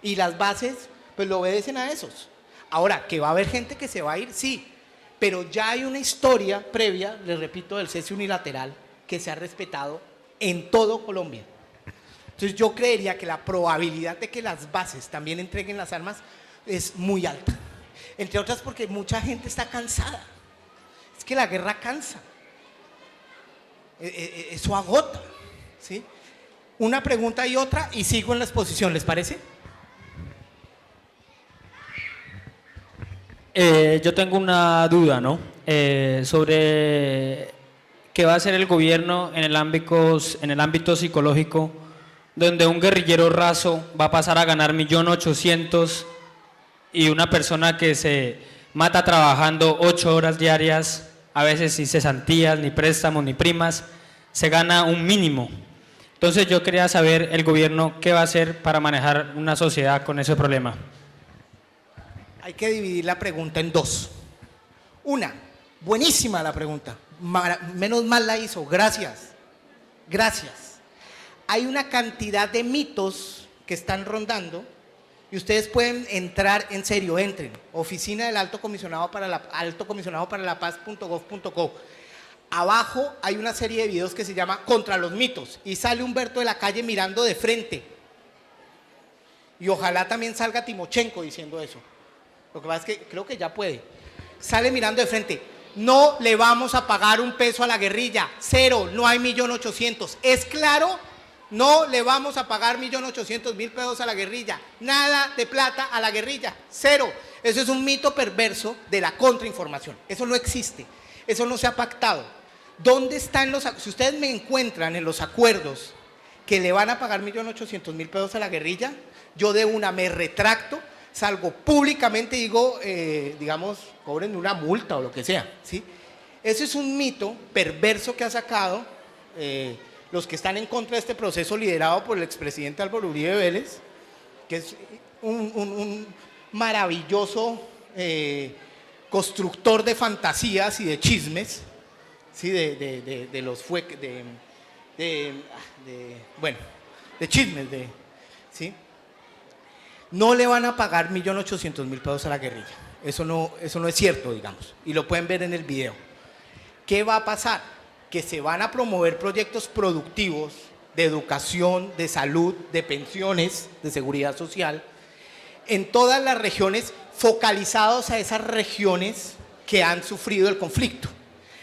Speaker 2: Y las bases, pues lo obedecen a esos. Ahora, que va a haber gente que se va a ir, sí, pero ya hay una historia previa, les repito, del cese unilateral que se ha respetado en todo Colombia. Entonces yo creería que la probabilidad de que las bases también entreguen las armas es muy alta. Entre otras porque mucha gente está cansada. Es que la guerra cansa. Eso agota, ¿sí? Una pregunta y otra y sigo en la exposición, ¿les parece?
Speaker 16: Yo tengo una duda, ¿no? Sobre qué va a hacer el gobierno en el ámbito psicológico, donde un guerrillero raso va a pasar a ganar 1.800.000 y una persona que se mata trabajando 8 horas diarias, a veces sin cesantías, ni préstamos, ni primas, se gana un mínimo. Entonces yo quería saber el gobierno qué va a hacer para manejar una sociedad con ese problema.
Speaker 2: Hay que dividir la pregunta en dos. Una, buenísima la pregunta, menos mal la hizo, gracias, gracias. Hay una cantidad de mitos que están rondando y ustedes pueden entrar, en serio, entren, oficina del Alto Comisionado para la Paz.gov.co. Abajo hay una serie de videos que se llama Contra los mitos y sale Humberto de la Calle mirando de frente. Y ojalá también salga Timochenko diciendo eso. Lo que pasa es que creo que ya puede. Sale mirando de frente. No le vamos a pagar un peso a la guerrilla. Cero, no hay 1.800.000. ¿Es claro? No le vamos a pagar 1.800.000 pesos a la guerrilla. Nada de plata a la guerrilla. Cero. Eso es un mito perverso de la contrainformación. Eso no existe. Eso no se ha pactado. ¿Dónde están los... Si ustedes me encuentran en los acuerdos que le van a pagar 1.800.000 pesos a la guerrilla, yo de una me retracto, salgo públicamente y digo, digamos, cobren una multa o lo que sea, ¿sí? Ese es un mito perverso que ha sacado los que están en contra de este proceso liderado por el expresidente Álvaro Uribe Vélez, que es un maravilloso constructor de fantasías y de chismes, ¿sí? De chismes, ¿sí? No le van a pagar 1.800.000 pesos a la guerrilla. Eso no es cierto, digamos, y lo pueden ver en el video. ¿Qué va a pasar? Que se van a promover proyectos productivos de educación, de salud, de pensiones, de seguridad social, en todas las regiones, focalizados a esas regiones que han sufrido el conflicto.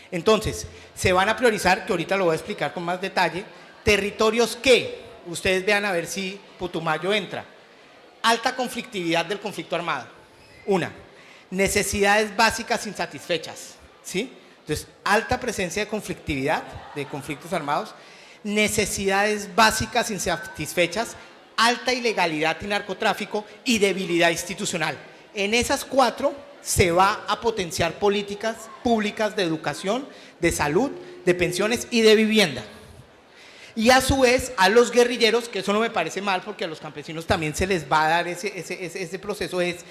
Speaker 2: Entonces, se van a priorizar, que ahorita lo voy a explicar con más detalle, territorios que, ustedes vean a ver si Putumayo entra. Alta conflictividad del conflicto armado. Una, necesidades básicas insatisfechas, ¿sí? Entonces, alta presencia de conflictividad, de conflictos armados, necesidades básicas insatisfechas, alta ilegalidad y narcotráfico y debilidad institucional. En esas 4 se va a potenciar políticas públicas de educación, de salud, de pensiones y de vivienda. Y a su vez a los guerrilleros, que eso no me parece mal porque a los campesinos también se les va a dar ese proceso, es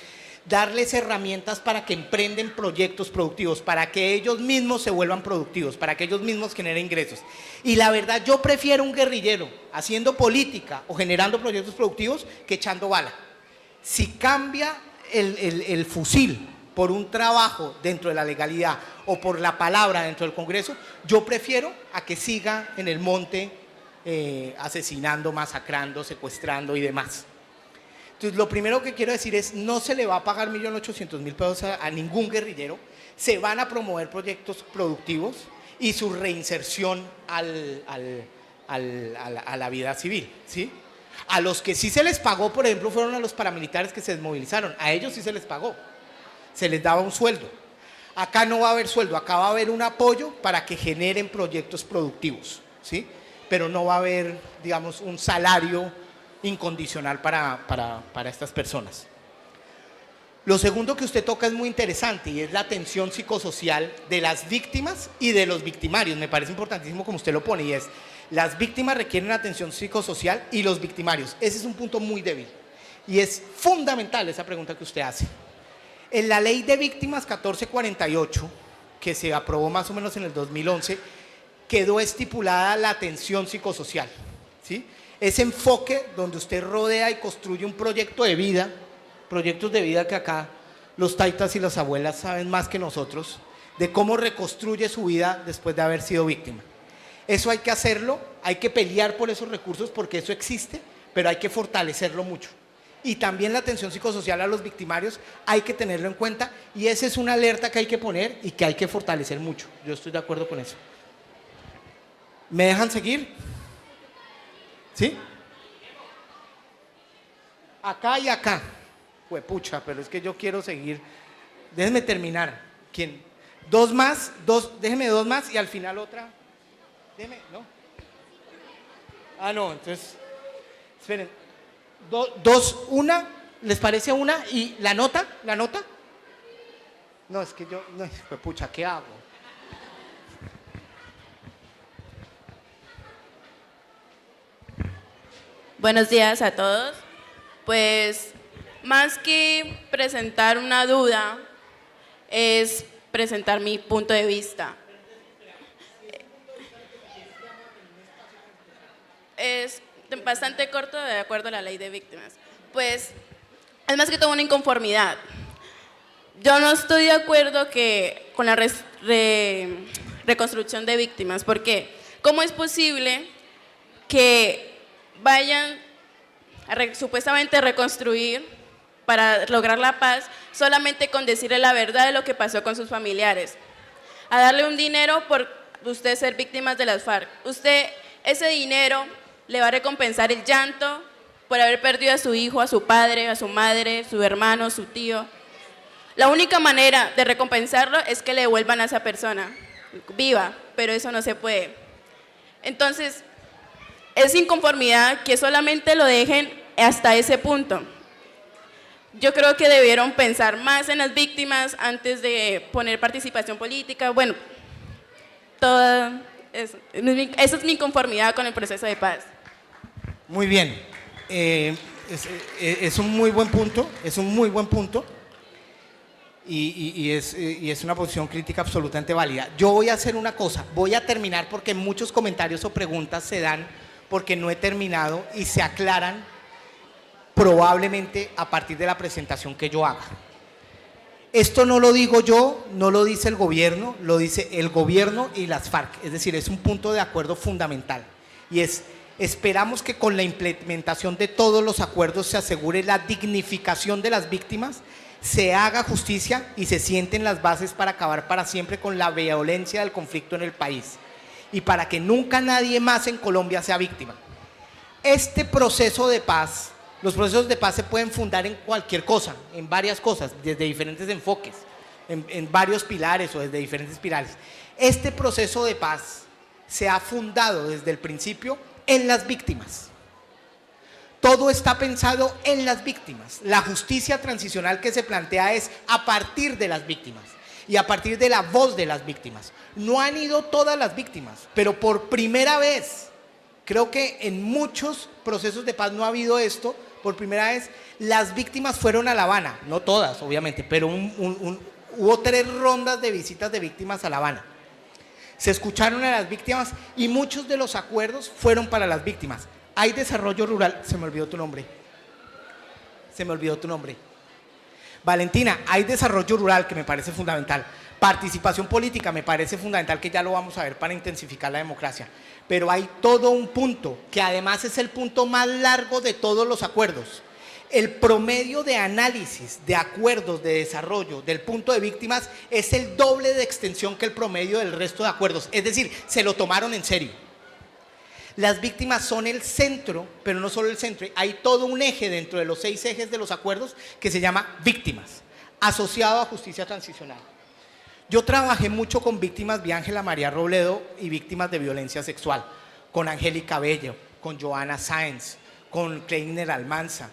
Speaker 2: darles herramientas para que emprenden proyectos productivos, para que ellos mismos se vuelvan productivos, para que ellos mismos generen ingresos. Y la verdad, yo prefiero un guerrillero haciendo política o generando proyectos productivos que echando bala. Si cambia el fusil por un trabajo dentro de la legalidad o por la palabra dentro del Congreso, yo prefiero a que siga en el monte asesinando, masacrando, secuestrando y demás. Entonces, lo primero que quiero decir es, no se le va a pagar 1.800.000 pesos a ningún guerrillero, se van a promover proyectos productivos y su reinserción a la vida civil, ¿sí? A los que sí se les pagó, por ejemplo, fueron a los paramilitares que se desmovilizaron. A ellos sí se les pagó. Se les daba un sueldo. Acá no va a haber sueldo, acá va a haber un apoyo para que generen proyectos productivos, ¿sí? Pero no va a haber, digamos, un salario incondicional para estas personas. Lo segundo que usted toca es muy interesante y es la atención psicosocial de las víctimas y de los victimarios. Me parece importantísimo como usted lo pone, y es: las víctimas requieren atención psicosocial y los victimarios. Ese es un punto muy débil y es fundamental esa pregunta que usted hace. En la ley de víctimas 1448, que se aprobó más o menos en el 2011, quedó estipulada la atención psicosocial, ¿sí? Ese enfoque donde usted rodea y construye un proyecto de vida, proyectos de vida que acá los taitas y las abuelas saben más que nosotros, de cómo reconstruye su vida después de haber sido víctima. Eso hay que hacerlo, hay que pelear por esos recursos porque eso existe, pero hay que fortalecerlo mucho. Y también la atención psicosocial a los victimarios hay que tenerlo en cuenta, y esa es una alerta que hay que poner y que hay que fortalecer mucho. Yo estoy de acuerdo con eso. ¿Me dejan seguir? ¿Sí? Acá y acá. Huepucha, pero es que yo quiero seguir. Déjenme terminar. ¿Quién? Dos más, déjenme dos más y al final otra. Déjenme, ¿no? Ah, no, entonces, esperen. Una, ¿les parece una? ¿Y la nota? ¿La nota? No, es que yo, no, huepucha, ¿qué hago?
Speaker 17: Buenos días a todos. Pues más que presentar una duda, es presentar mi punto de vista. Es bastante corto de acuerdo a la ley de víctimas. Pues es más que todo una inconformidad. Yo no estoy de acuerdo con la reconstrucción de víctimas. ¿Por qué? ¿Cómo es posible que vayan a supuestamente reconstruir para lograr la paz solamente con decirle la verdad de lo que pasó con sus familiares? A darle un dinero por usted ser víctimas de las FARC. Usted ese dinero le va a recompensar el llanto por haber perdido a su hijo, a su padre, a su madre, su hermano, su tío. La única manera de recompensarlo es que le devuelvan a esa persona viva, pero eso no se puede. Entonces, es inconformidad que solamente lo dejen hasta ese punto. Yo creo que debieron pensar más en las víctimas antes de poner participación política. Bueno, esa es mi inconformidad con el proceso de paz.
Speaker 2: Muy bien. Es un muy buen punto, es un muy buen punto. Y es una posición crítica absolutamente válida. Yo voy a hacer una cosa, voy a terminar porque muchos comentarios o preguntas se dan porque no he terminado y se aclaran probablemente a partir de la presentación que yo haga. Esto no lo digo yo, no lo dice el gobierno, lo dice el gobierno y las FARC, es decir, es un punto de acuerdo fundamental y es: esperamos que con la implementación de todos los acuerdos se asegure la dignificación de las víctimas, se haga justicia y se sienten las bases para acabar para siempre con la violencia del conflicto en el país y para que nunca nadie más en Colombia sea víctima. Este proceso de paz, los procesos de paz se pueden fundar en cualquier cosa, en varias cosas, desde diferentes enfoques, en varios pilares o desde diferentes pilares. Este proceso de paz se ha fundado desde el principio en las víctimas. Todo está pensado en las víctimas. La justicia transicional que se plantea es a partir de las víctimas y a partir de la voz de las víctimas. No han ido todas las víctimas, pero por primera vez, creo que en muchos procesos de paz no ha habido esto, por primera vez las víctimas fueron a La Habana, no todas obviamente, pero hubo 3 rondas de visitas de víctimas a La Habana. Se escucharon a las víctimas y muchos de los acuerdos fueron para las víctimas. Hay desarrollo rural, se me olvidó tu nombre. Valentina, hay desarrollo rural que me parece fundamental. Participación política me parece fundamental, que ya lo vamos a ver para intensificar la democracia. Pero hay todo un punto, que además es el punto más largo de todos los acuerdos. El promedio de análisis de acuerdos de desarrollo del punto de víctimas es el doble de extensión que el promedio del resto de acuerdos. Es decir, se lo tomaron en serio. Las víctimas son el centro, pero no solo el centro, hay todo un eje dentro de los 6 ejes de los acuerdos que se llama víctimas, asociado a justicia transicional. Yo trabajé mucho con víctimas de Ángela María Robledo y víctimas de violencia sexual, con Angélica Bello, con Joana Sáenz, con Kleiner Almanza,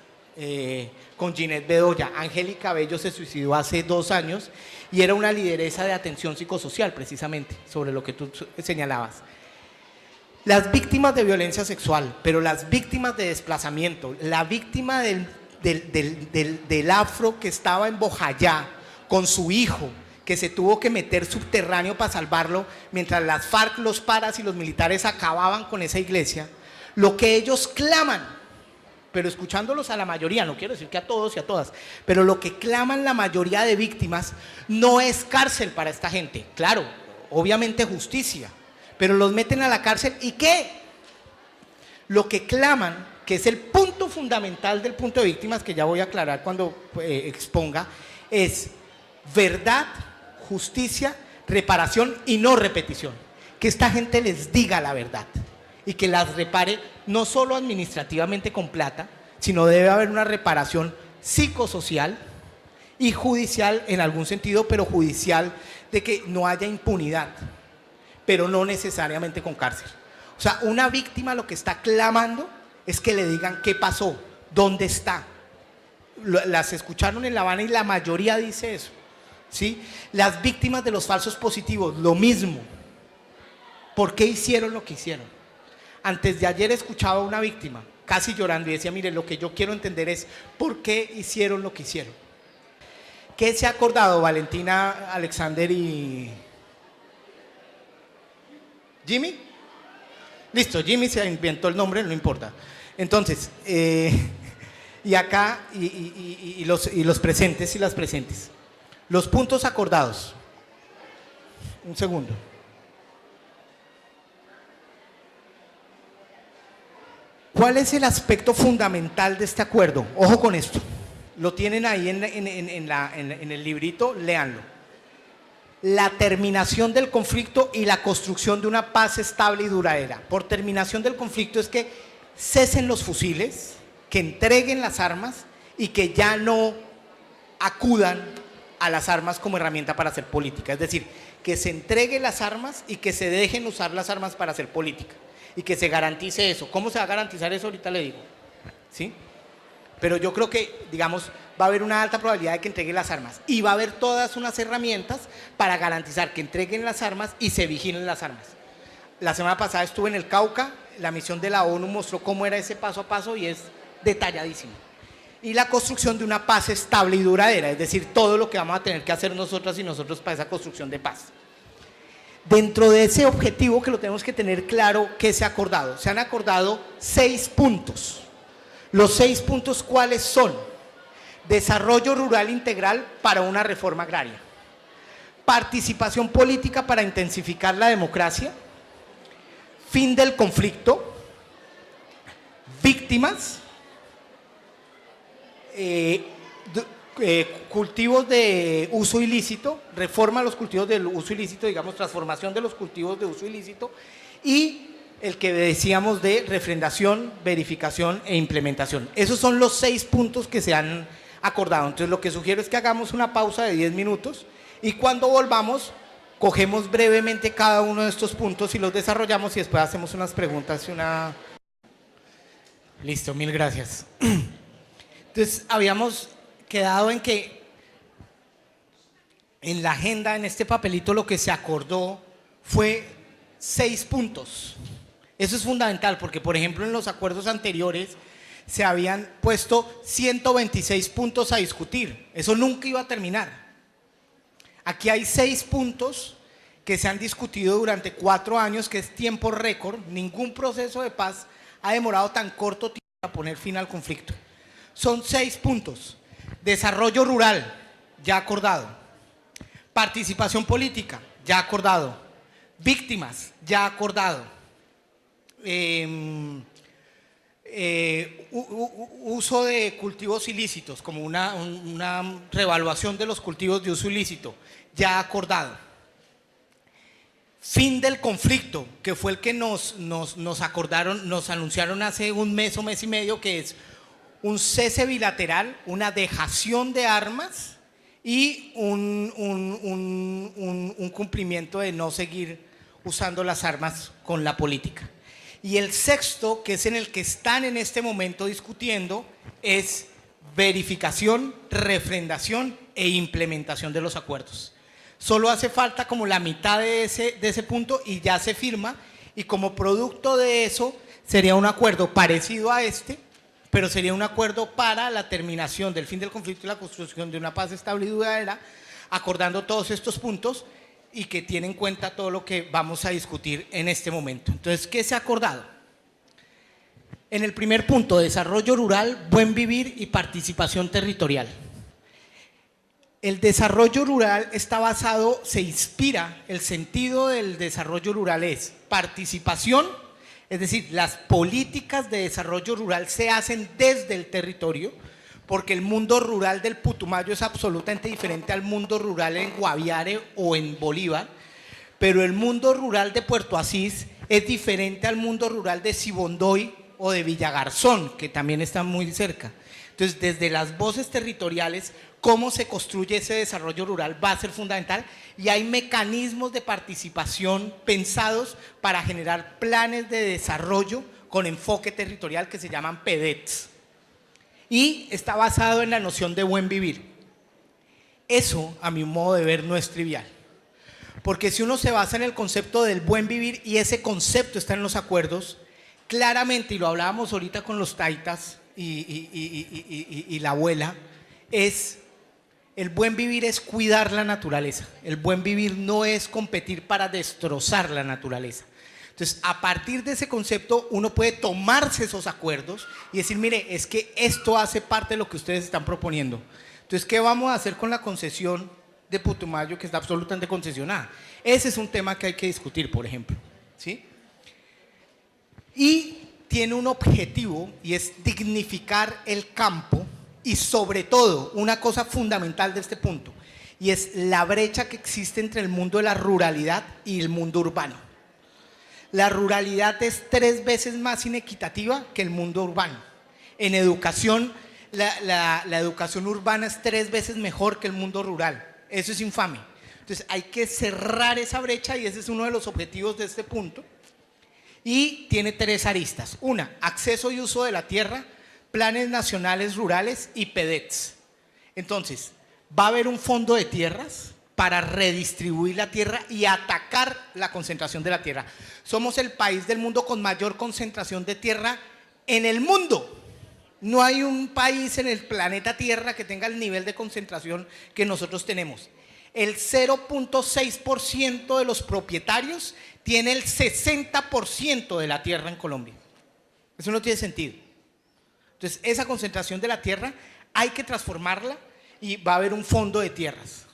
Speaker 2: con Ginette Bedoya. Angélica Bello se suicidó hace 2 años y era una lideresa de atención psicosocial, precisamente, sobre lo que tú señalabas. Las víctimas de violencia sexual, pero las víctimas de desplazamiento, la víctima del afro que estaba en Bojayá con su hijo, que se tuvo que meter subterráneo para salvarlo, mientras las FARC, los paras y los militares acababan con esa iglesia, lo que ellos claman, pero escuchándolos a la mayoría, no quiero decir que a todos y a todas, pero lo que claman la mayoría de víctimas no es cárcel para esta gente, claro, obviamente justicia, pero los meten a la cárcel ¿y qué? Lo que claman, que es el punto fundamental del punto de víctimas, que ya voy a aclarar cuando exponga, es verdad, justicia, reparación y no repetición. Que esta gente les diga la verdad y que las repare no solo administrativamente con plata, sino debe haber una reparación psicosocial y judicial en algún sentido, pero judicial de que no haya impunidad, pero no necesariamente con cárcel. O sea, una víctima lo que está clamando es que le digan qué pasó, dónde está. Las escucharon en La Habana y la mayoría dice eso, ¿sí? Las víctimas de los falsos positivos, lo mismo. ¿Por qué hicieron lo que hicieron? Antes de ayer escuchaba a una víctima, casi llorando, y decía, mire, lo que yo quiero entender es por qué hicieron lo que hicieron. ¿Qué se ha acordado Valentina, Alexander y Jimmy? Listo, Jimmy se inventó el nombre, no importa. Entonces, y acá, y los presentes y las presentes. Los puntos acordados. Un segundo. ¿Cuál es el aspecto fundamental de este acuerdo? Ojo con esto. Lo tienen ahí en el librito, léanlo. La terminación del conflicto y la construcción de una paz estable y duradera. Por terminación del conflicto es que cesen los fusiles, que entreguen las armas y que ya no acudan a las armas como herramienta para hacer política. Es decir, que se entreguen las armas y que se dejen usar las armas para hacer política. Y que se garantice eso. ¿Cómo se va a garantizar eso? Ahorita le digo. ¿Sí? Pero yo creo que, digamos, va a haber una alta probabilidad de que entreguen las armas. Y va a haber todas unas herramientas para garantizar que entreguen las armas y se vigilen las armas. La semana pasada estuve en el Cauca, la misión de la ONU mostró cómo era ese paso a paso y es detalladísimo. Y la construcción de una paz estable y duradera, es decir, todo lo que vamos a tener que hacer nosotras y nosotros para esa construcción de paz. Dentro de ese objetivo, que lo tenemos que tener claro, ¿qué se ha acordado? Se han acordado 6 puntos. Los 6 puntos, ¿cuáles son? Desarrollo rural integral para una reforma agraria. Participación política para intensificar la democracia. Fin del conflicto. Víctimas. Cultivos de uso ilícito, reforma a los cultivos de uso ilícito, digamos, transformación de los cultivos de uso ilícito, y el que decíamos de refrendación, verificación e implementación. Esos son los 6 puntos que se han acordado. Entonces, lo que sugiero es que hagamos una pausa de 10 minutos y cuando volvamos, cogemos brevemente cada uno de estos puntos y los desarrollamos y después hacemos unas preguntas y una... Listo, mil gracias. Entonces, habíamos quedado en que en la agenda, en este papelito, lo que se acordó fue 6 puntos. Eso es fundamental porque, por ejemplo, en los acuerdos anteriores se habían puesto 126 puntos a discutir. Eso nunca iba a terminar. Aquí hay 6 puntos que se han discutido durante 4 años, que es tiempo récord. Ningún proceso de paz ha demorado tan corto tiempo para poner fin al conflicto. Son 6 puntos. Desarrollo rural, ya acordado. Participación política, ya acordado. Víctimas, ya acordado. Uso de cultivos ilícitos, como una reevaluación de los cultivos de uso ilícito, ya acordado. fin del conflicto, que fue el que nos acordaron, nos anunciaron hace un mes o mes y medio, que es un cese bilateral, una dejación de armas y un cumplimiento de no seguir usando las armas con la política. Y el sexto, que es en el que están en este momento discutiendo, es verificación, refrendación e implementación de los acuerdos. Solo hace falta como la mitad de ese punto y ya se firma, y como producto de eso sería un acuerdo parecido a este, pero sería un acuerdo para la terminación del fin del conflicto y la construcción de una paz estable y duradera, acordando todos estos puntos y que tiene en cuenta todo lo que vamos a discutir en este momento. Entonces, ¿qué se ha acordado? En el primer punto, desarrollo rural, buen vivir y participación territorial. El desarrollo rural está basado, se inspira, el sentido del desarrollo rural es participación, es decir, las políticas de desarrollo rural se hacen desde el territorio, porque el mundo rural del Putumayo es absolutamente diferente al mundo rural en Guaviare o en Bolívar, pero el mundo rural de Puerto Asís es diferente al mundo rural de Sibondoy o de Villagarzón, que también están muy cerca. Entonces, desde las voces territoriales, cómo se construye ese desarrollo rural va a ser fundamental, y hay mecanismos de participación pensados para generar planes de desarrollo con enfoque territorial que se llaman PEDETs. Y está basado en la noción de buen vivir. Eso, a mi modo de ver, no es trivial. Porque si uno se basa en el concepto del buen vivir, y ese concepto está en los acuerdos, claramente, y lo hablábamos ahorita con los taitas y la abuela, es el buen vivir es cuidar la naturaleza. El buen vivir no es competir para destrozar la naturaleza. Entonces, a partir de ese concepto, uno puede tomarse esos acuerdos y decir, mire, es que esto hace parte de lo que ustedes están proponiendo. Entonces, ¿qué vamos a hacer con la concesión de Putumayo, que está absolutamente concesionada? Ese es un tema que hay que discutir, por ejemplo, ¿sí? Y tiene un objetivo, y es dignificar el campo, y sobre todo, una cosa fundamental de este punto, y es la brecha que existe entre el mundo de la ruralidad y el mundo urbano. La ruralidad es 3 veces más inequitativa que el mundo urbano. En educación, la educación urbana es 3 veces mejor que el mundo rural. Eso es infame. Entonces hay que cerrar esa brecha, y ese es uno de los objetivos de este punto. Y tiene 3 aristas. Una, acceso y uso de la tierra, planes nacionales rurales y PEDETs. Entonces, va a haber un fondo de tierras para redistribuir la tierra y atacar la concentración de la tierra. Somos el país del mundo con mayor concentración de tierra en el mundo. No hay un país en el planeta Tierra que tenga el nivel de concentración que nosotros tenemos. El 0.6% de los propietarios tiene el 60% de la tierra en Colombia. Eso no tiene sentido. Entonces, esa concentración de la tierra hay que transformarla, y va a haber un fondo de tierras.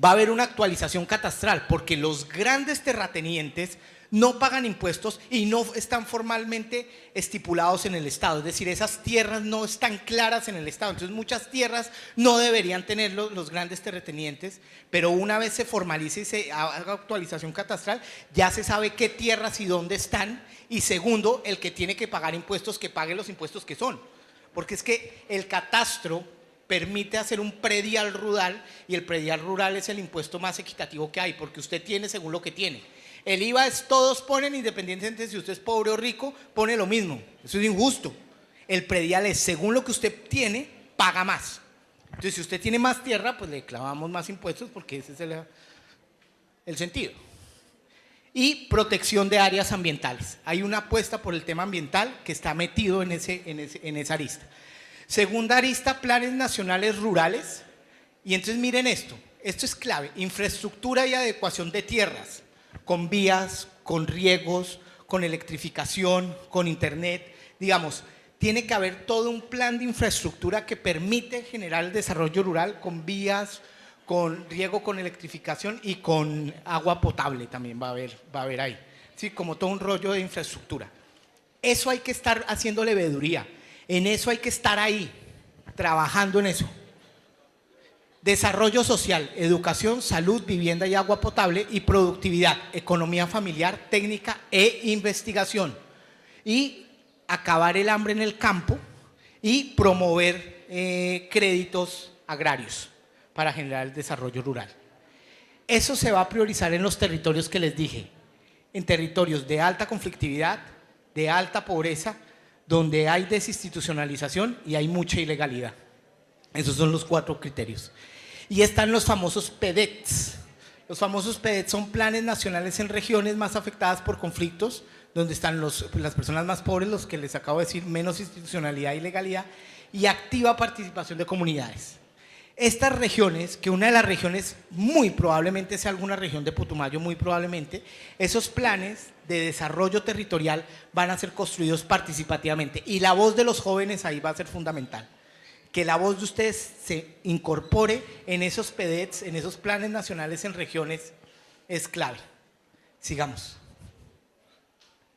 Speaker 2: Va a haber una actualización catastral, porque los grandes terratenientes no pagan impuestos y no están formalmente estipulados en el Estado. Es decir, esas tierras no están claras en el Estado. Entonces, muchas tierras no deberían tener los grandes terratenientes, pero una vez se formalice y se haga actualización catastral, ya se sabe qué tierras y dónde están. Y segundo, el que tiene que pagar impuestos, que pague los impuestos que son. Porque es que el catastro permite hacer un predial rural, y el predial rural es el impuesto más equitativo que hay, porque usted tiene según lo que tiene. El IVA es todos ponen, independientemente de si usted es pobre o rico, pone lo mismo. Eso es injusto. El predial es según lo que usted tiene, paga más. Entonces, si usted tiene más tierra, pues le clavamos más impuestos, porque ese es el sentido. Y protección de áreas ambientales. Hay una apuesta por el tema ambiental que está metido en esa arista. Segunda arista, planes nacionales rurales. Y entonces miren esto es clave: infraestructura y adecuación de tierras, con vías, con riegos, con electrificación, con internet. Digamos, tiene que haber todo un plan de infraestructura que permite generar el desarrollo rural, con vías, con riego, con electrificación y con agua potable también va a haber ahí. Sí, como todo un rollo de infraestructura. Eso hay que estar haciéndole veeduría. En eso hay que estar ahí, trabajando en eso. Desarrollo social, educación, salud, vivienda y agua potable, y productividad, economía familiar, técnica e investigación. Y acabar el hambre en el campo y promover créditos agrarios para generar el desarrollo rural. Eso se va a priorizar en los territorios que les dije, en territorios de alta conflictividad, de alta pobreza, donde hay desinstitucionalización y hay mucha ilegalidad. Esos son los 4 criterios. Y están los famosos PEDETs. Los famosos PEDETs son planes nacionales en regiones más afectadas por conflictos, donde están las personas más pobres, los que les acabo de decir, menos institucionalidad y legalidad, y activa participación de comunidades. Estas regiones, que una de las regiones muy probablemente sea alguna región de Putumayo, muy probablemente, esos planes de desarrollo territorial van a ser construidos participativamente, y la voz de los jóvenes ahí va a ser fundamental. Que la voz de ustedes se incorpore en esos PEDETs, en esos planes nacionales en regiones, es clave. Sigamos.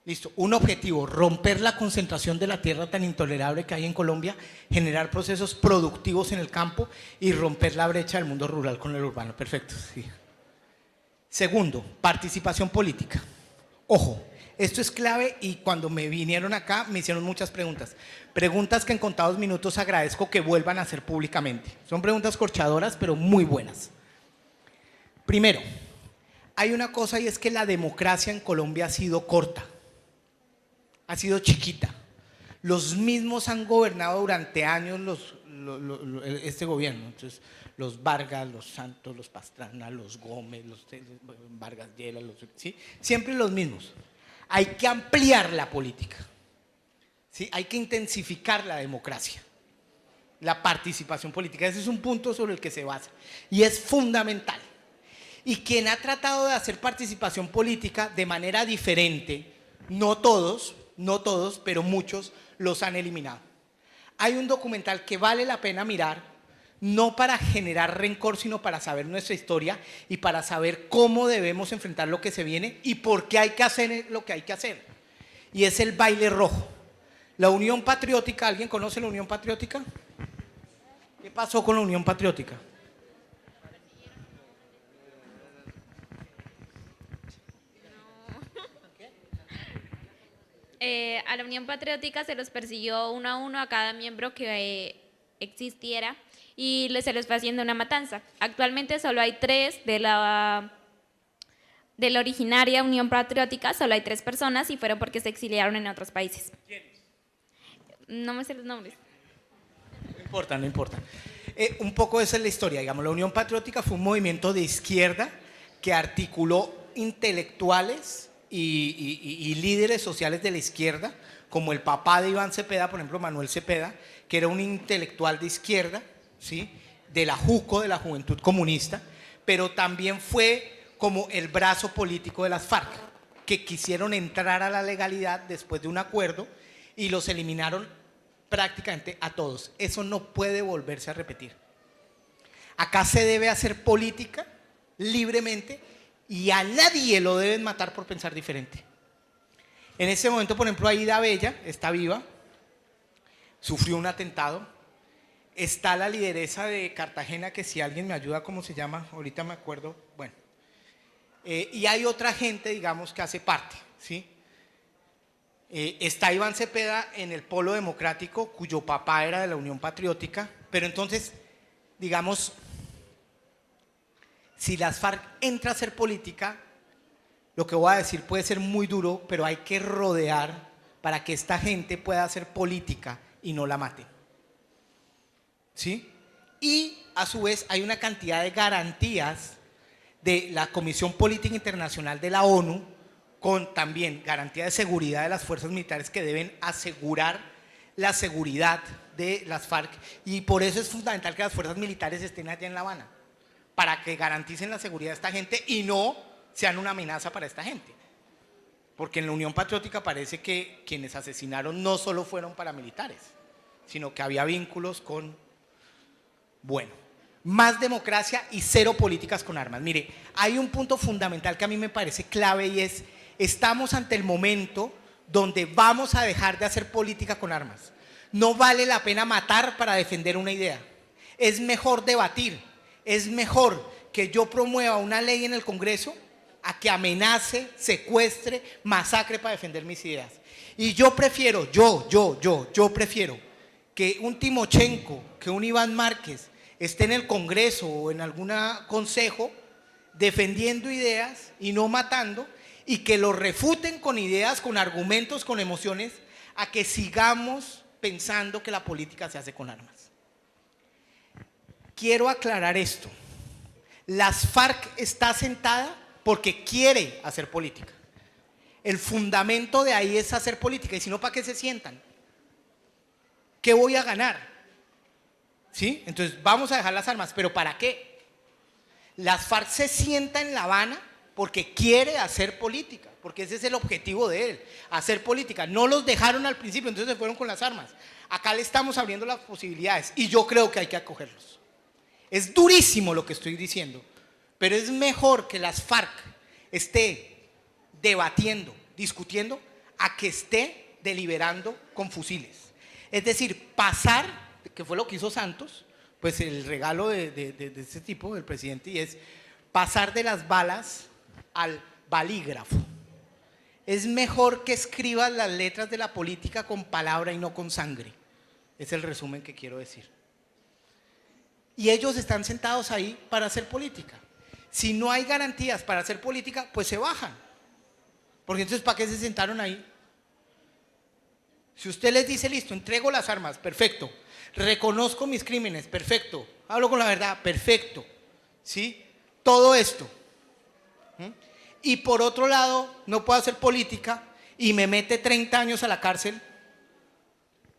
Speaker 2: Listo, un objetivo, romper la concentración de la tierra tan intolerable que hay en Colombia, generar procesos productivos en el campo y romper la brecha del mundo rural con el urbano. Perfecto, sí. Segundo, participación política. Ojo, esto es clave, y cuando me vinieron acá me hicieron muchas preguntas. Preguntas que en contados minutos agradezco que vuelvan a hacer públicamente. Son preguntas corchadoras, pero muy buenas. Primero, hay una cosa, y es que la democracia en Colombia ha sido corta. Ha sido chiquita. Los mismos han gobernado durante años este gobierno. Entonces, los Vargas, los Santos, los Pastrana, los Gómez, los Vargas Lleras, ¿sí? Siempre los mismos. Hay que ampliar la política, ¿sí? Hay que intensificar la democracia, la participación política. Ese es un punto sobre el que se basa y es fundamental. Y quien ha tratado de hacer participación política de manera diferente, no todos, pero muchos los han eliminado. Hay un documental que vale la pena mirar, no para generar rencor, sino para saber nuestra historia y para saber cómo debemos enfrentar lo que se viene y por qué hay que hacer lo que hay que hacer. Y es El baile rojo. La Unión Patriótica, ¿alguien conoce la Unión Patriótica? ¿Qué pasó con la Unión Patriótica?
Speaker 18: A la Unión Patriótica se los persiguió uno a uno a cada miembro que existiera y se les fue haciendo una matanza. Actualmente solo hay 3 de la originaria Unión Patriótica, solo hay 3 personas y fueron porque se exiliaron en otros países.
Speaker 2: ¿Quiénes?
Speaker 18: No me sé los nombres.
Speaker 2: No importa, no importa. Un poco esa es la historia, digamos. La Unión Patriótica fue un movimiento de izquierda que articuló intelectuales y líderes sociales de la izquierda, como el papá de Iván Cepeda, por ejemplo, Manuel Cepeda, que era un intelectual de izquierda, ¿sí? De la JUCO, de la Juventud Comunista, pero también fue como el brazo político de las FARC, que quisieron entrar a la legalidad después de un acuerdo y los eliminaron prácticamente a todos. Eso no puede volverse a repetir. Acá se debe hacer política libremente y a nadie lo deben matar por pensar diferente. En ese momento, por ejemplo, Aida Bella está viva, sufrió un atentado. Está la lideresa de Cartagena, que si alguien me ayuda, ¿cómo se llama? Ahorita me acuerdo. Bueno, y hay otra gente, digamos, que hace parte, ¿sí? Está Iván Cepeda en el Polo Democrático, cuyo papá era de la Unión Patriótica, pero entonces, digamos, si las FARC entra a hacer política, lo que voy a decir puede ser muy duro, pero hay que rodear para que esta gente pueda hacer política y no la mate. ¿Sí? Y a su vez hay una cantidad de garantías de la Comisión Política Internacional de la ONU, con también garantía de seguridad de las fuerzas militares que deben asegurar la seguridad de las FARC, y por eso es fundamental que las fuerzas militares estén allá en La Habana, para que garanticen la seguridad de esta gente y no sean una amenaza para esta gente. Porque en la Unión Patriótica parece que quienes asesinaron no solo fueron paramilitares, sino que había vínculos con... Bueno, más democracia y cero políticas con armas. Mire, hay un punto fundamental que a mí me parece clave y es, estamos ante el momento donde vamos a dejar de hacer política con armas. No vale la pena matar para defender una idea. Es mejor debatir, Es mejor que yo promueva una ley en el Congreso a que amenace, secuestre, masacre para defender mis ideas. Y yo prefiero, yo prefiero que un Timochenko, que un Iván Márquez esté en el Congreso o en algún consejo defendiendo ideas y no matando, y que lo refuten con ideas, con argumentos, con emociones, a que sigamos pensando que la política se hace con armas. Quiero aclarar esto. Las FARC está sentada porque quiere hacer política. El fundamento de ahí es hacer política, y si no, ¿para qué se sientan? ¿Qué voy a ganar? ¿Sí? Entonces vamos a dejar las armas, ¿pero para qué? Las FARC se sienta en La Habana porque quiere hacer política, porque ese es el objetivo de él, hacer política. No los dejaron al principio, entonces se fueron con las armas. Acá le estamos abriendo las posibilidades y yo creo que hay que acogerlos. Es durísimo lo que estoy diciendo, pero es mejor que las FARC esté debatiendo, discutiendo, a que esté deliberando con fusiles. Es decir, pasar, que fue lo que hizo Santos, pues el regalo de este tipo, del presidente, y es pasar de las balas al balígrafo. Es mejor que escribas las letras de la política con palabra y no con sangre. Es el resumen que quiero decir. Y ellos están sentados ahí para hacer política. Si no hay garantías para hacer política, pues se bajan. Porque entonces, ¿para qué se sentaron ahí? Si usted les dice, listo, entrego las armas, perfecto. Reconozco mis crímenes, perfecto. Hablo con la verdad, perfecto. ¿Sí? Todo esto. Y por otro lado, no puedo hacer política y me mete 30 años a la cárcel,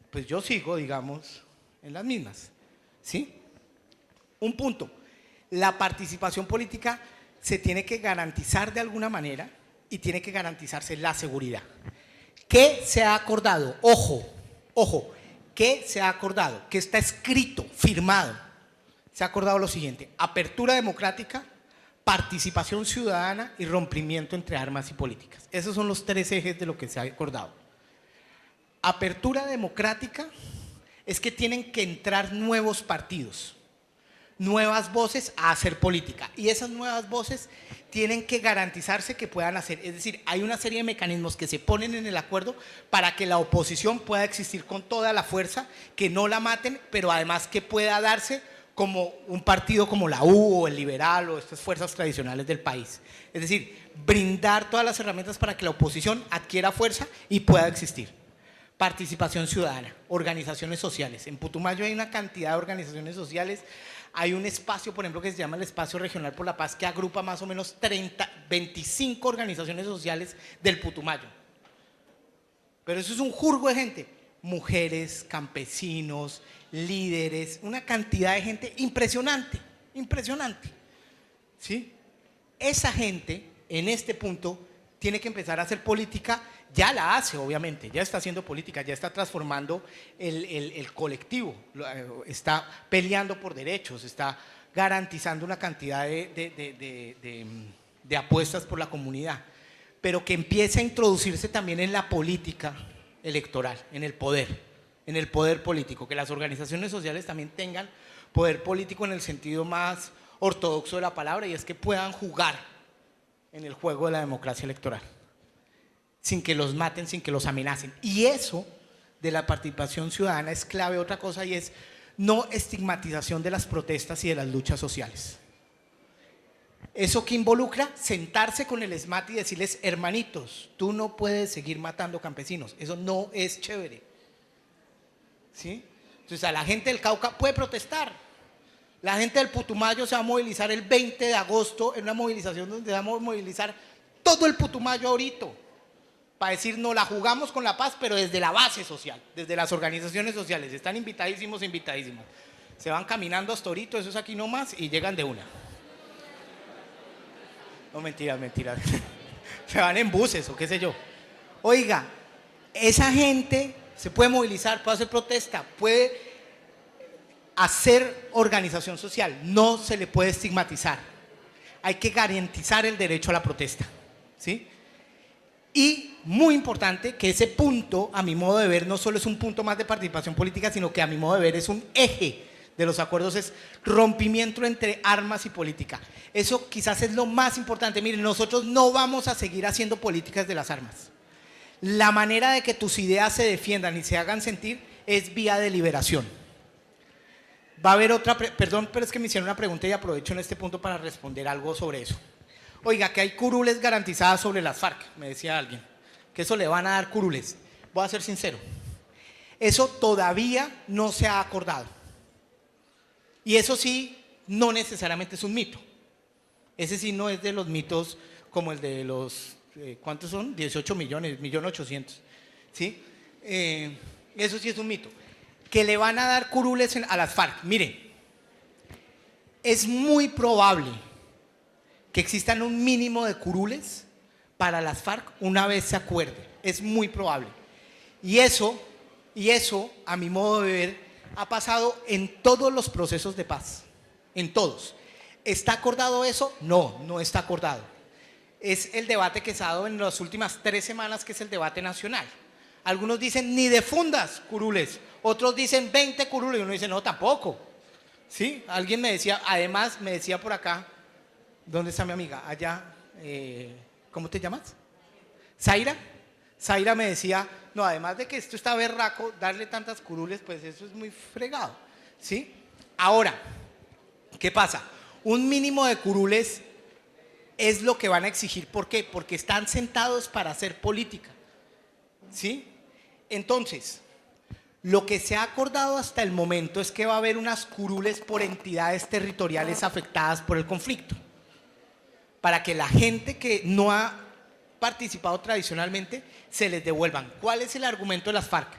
Speaker 2: pues yo sigo, digamos, en las mismas. ¿Sí? Un punto. La participación política se tiene que garantizar de alguna manera y tiene que garantizarse la seguridad. ¿Qué se ha acordado? Ojo, ojo, ¿qué se ha acordado? ¿Qué está escrito, firmado? Se ha acordado lo siguiente: apertura democrática, participación ciudadana y rompimiento entre armas y políticas. Esos son los 3 ejes de lo que se ha acordado. Apertura democrática es que tienen que entrar nuevos partidos, nuevas voces a hacer política, y esas nuevas voces tienen que garantizarse que puedan hacer, es decir, hay una serie de mecanismos que se ponen en el acuerdo para que la oposición pueda existir con toda la fuerza, que no la maten, pero además que pueda darse como un partido como la U o el Liberal o estas fuerzas tradicionales del país. Es decir, brindar todas las herramientas para que la oposición adquiera fuerza y pueda existir. Participación ciudadana, organizaciones sociales. En Putumayo hay una cantidad de organizaciones sociales. Hay un espacio, por ejemplo, que se llama el Espacio Regional por la Paz, que agrupa más o menos 25 organizaciones sociales del Putumayo. Pero eso es un jurgo de gente. Mujeres, campesinos, líderes, una cantidad de gente impresionante, impresionante. ¿Sí? Esa gente, en este punto, tiene que empezar a hacer política. Ya la hace, obviamente, ya está haciendo política, ya está transformando el colectivo, está peleando por derechos, está garantizando una cantidad de apuestas por la comunidad, pero que empiece a introducirse también en la política electoral, en el poder político, que las organizaciones sociales también tengan poder político en el sentido más ortodoxo de la palabra, y es que puedan jugar en el juego de la democracia electoral, sin que los maten, sin que los amenacen. Y eso de la participación ciudadana es clave. Otra cosa, y es no estigmatización de las protestas y de las luchas sociales. Eso que involucra sentarse con el ESMAD y decirles: hermanitos, tú no puedes seguir matando campesinos, eso no es chévere. ¿Sí? Entonces, a la gente del Cauca puede protestar. La gente del Putumayo se va a movilizar el 20 de agosto en una movilización donde vamos a movilizar todo el Putumayo ahorita, para decir: no la jugamos con la paz, pero desde la base social, desde las organizaciones sociales. Están invitadísimos, invitadísimos. Se van caminando hasta ahorita, eso es aquí nomás, y llegan de una. No, mentiras, mentiras. Se van en buses o qué sé yo. Oiga, esa gente se puede movilizar, puede hacer protesta, puede hacer organización social. No se le puede estigmatizar. Hay que garantizar el derecho a la protesta. ¿Sí? Y muy importante que ese punto, a mi modo de ver, no solo es un punto más de participación política, sino que a mi modo de ver es un eje de los acuerdos es rompimiento entre armas y política. Eso quizás es lo más importante. Miren, nosotros no vamos a seguir haciendo políticas de las armas. La manera de que tus ideas se defiendan y se hagan sentir es vía deliberación. Va a haber otra, perdón, pero es que me hicieron una pregunta y aprovecho en este punto para responder algo sobre eso. Oiga, que hay curules garantizadas sobre las FARC, me decía alguien, que eso le van a dar curules. Voy a ser sincero, eso todavía no se ha acordado. Y eso sí, no necesariamente es un mito. Ese sí no es de los mitos como el de los, ¿cuántos son? 18 millones, 1.800.000, ¿sí? Eso sí es un mito. Que le van a dar curules a las FARC. Miren, es muy probable que existan un mínimo de curules para las FARC una vez se acuerde. Es muy probable. Y eso, a mi modo de ver, ha pasado en todos los procesos de paz. En todos. ¿Está acordado eso? No, no está acordado. Es el debate que se ha dado en las últimas 3 semanas, que es el debate nacional. Algunos dicen ni de fundas curules, otros dicen 20 curules y uno dice no, tampoco. ¿Sí? Alguien me decía, además me decía por acá, ¿dónde está mi amiga? Allá, ¿cómo te llamas? Zaira. Zaira me decía, no, además de que esto está berraco, darle tantas curules, pues eso es muy fregado. ¿Sí? Ahora, ¿qué pasa? Un mínimo de curules es lo que van a exigir. ¿Por qué? Porque están sentados para hacer política. ¿Sí? Entonces, lo que se ha acordado hasta el momento es que va a haber unas curules por entidades territoriales afectadas por el conflicto, para que la gente que no ha participado tradicionalmente se les devuelvan. ¿Cuál es el argumento de las FARC?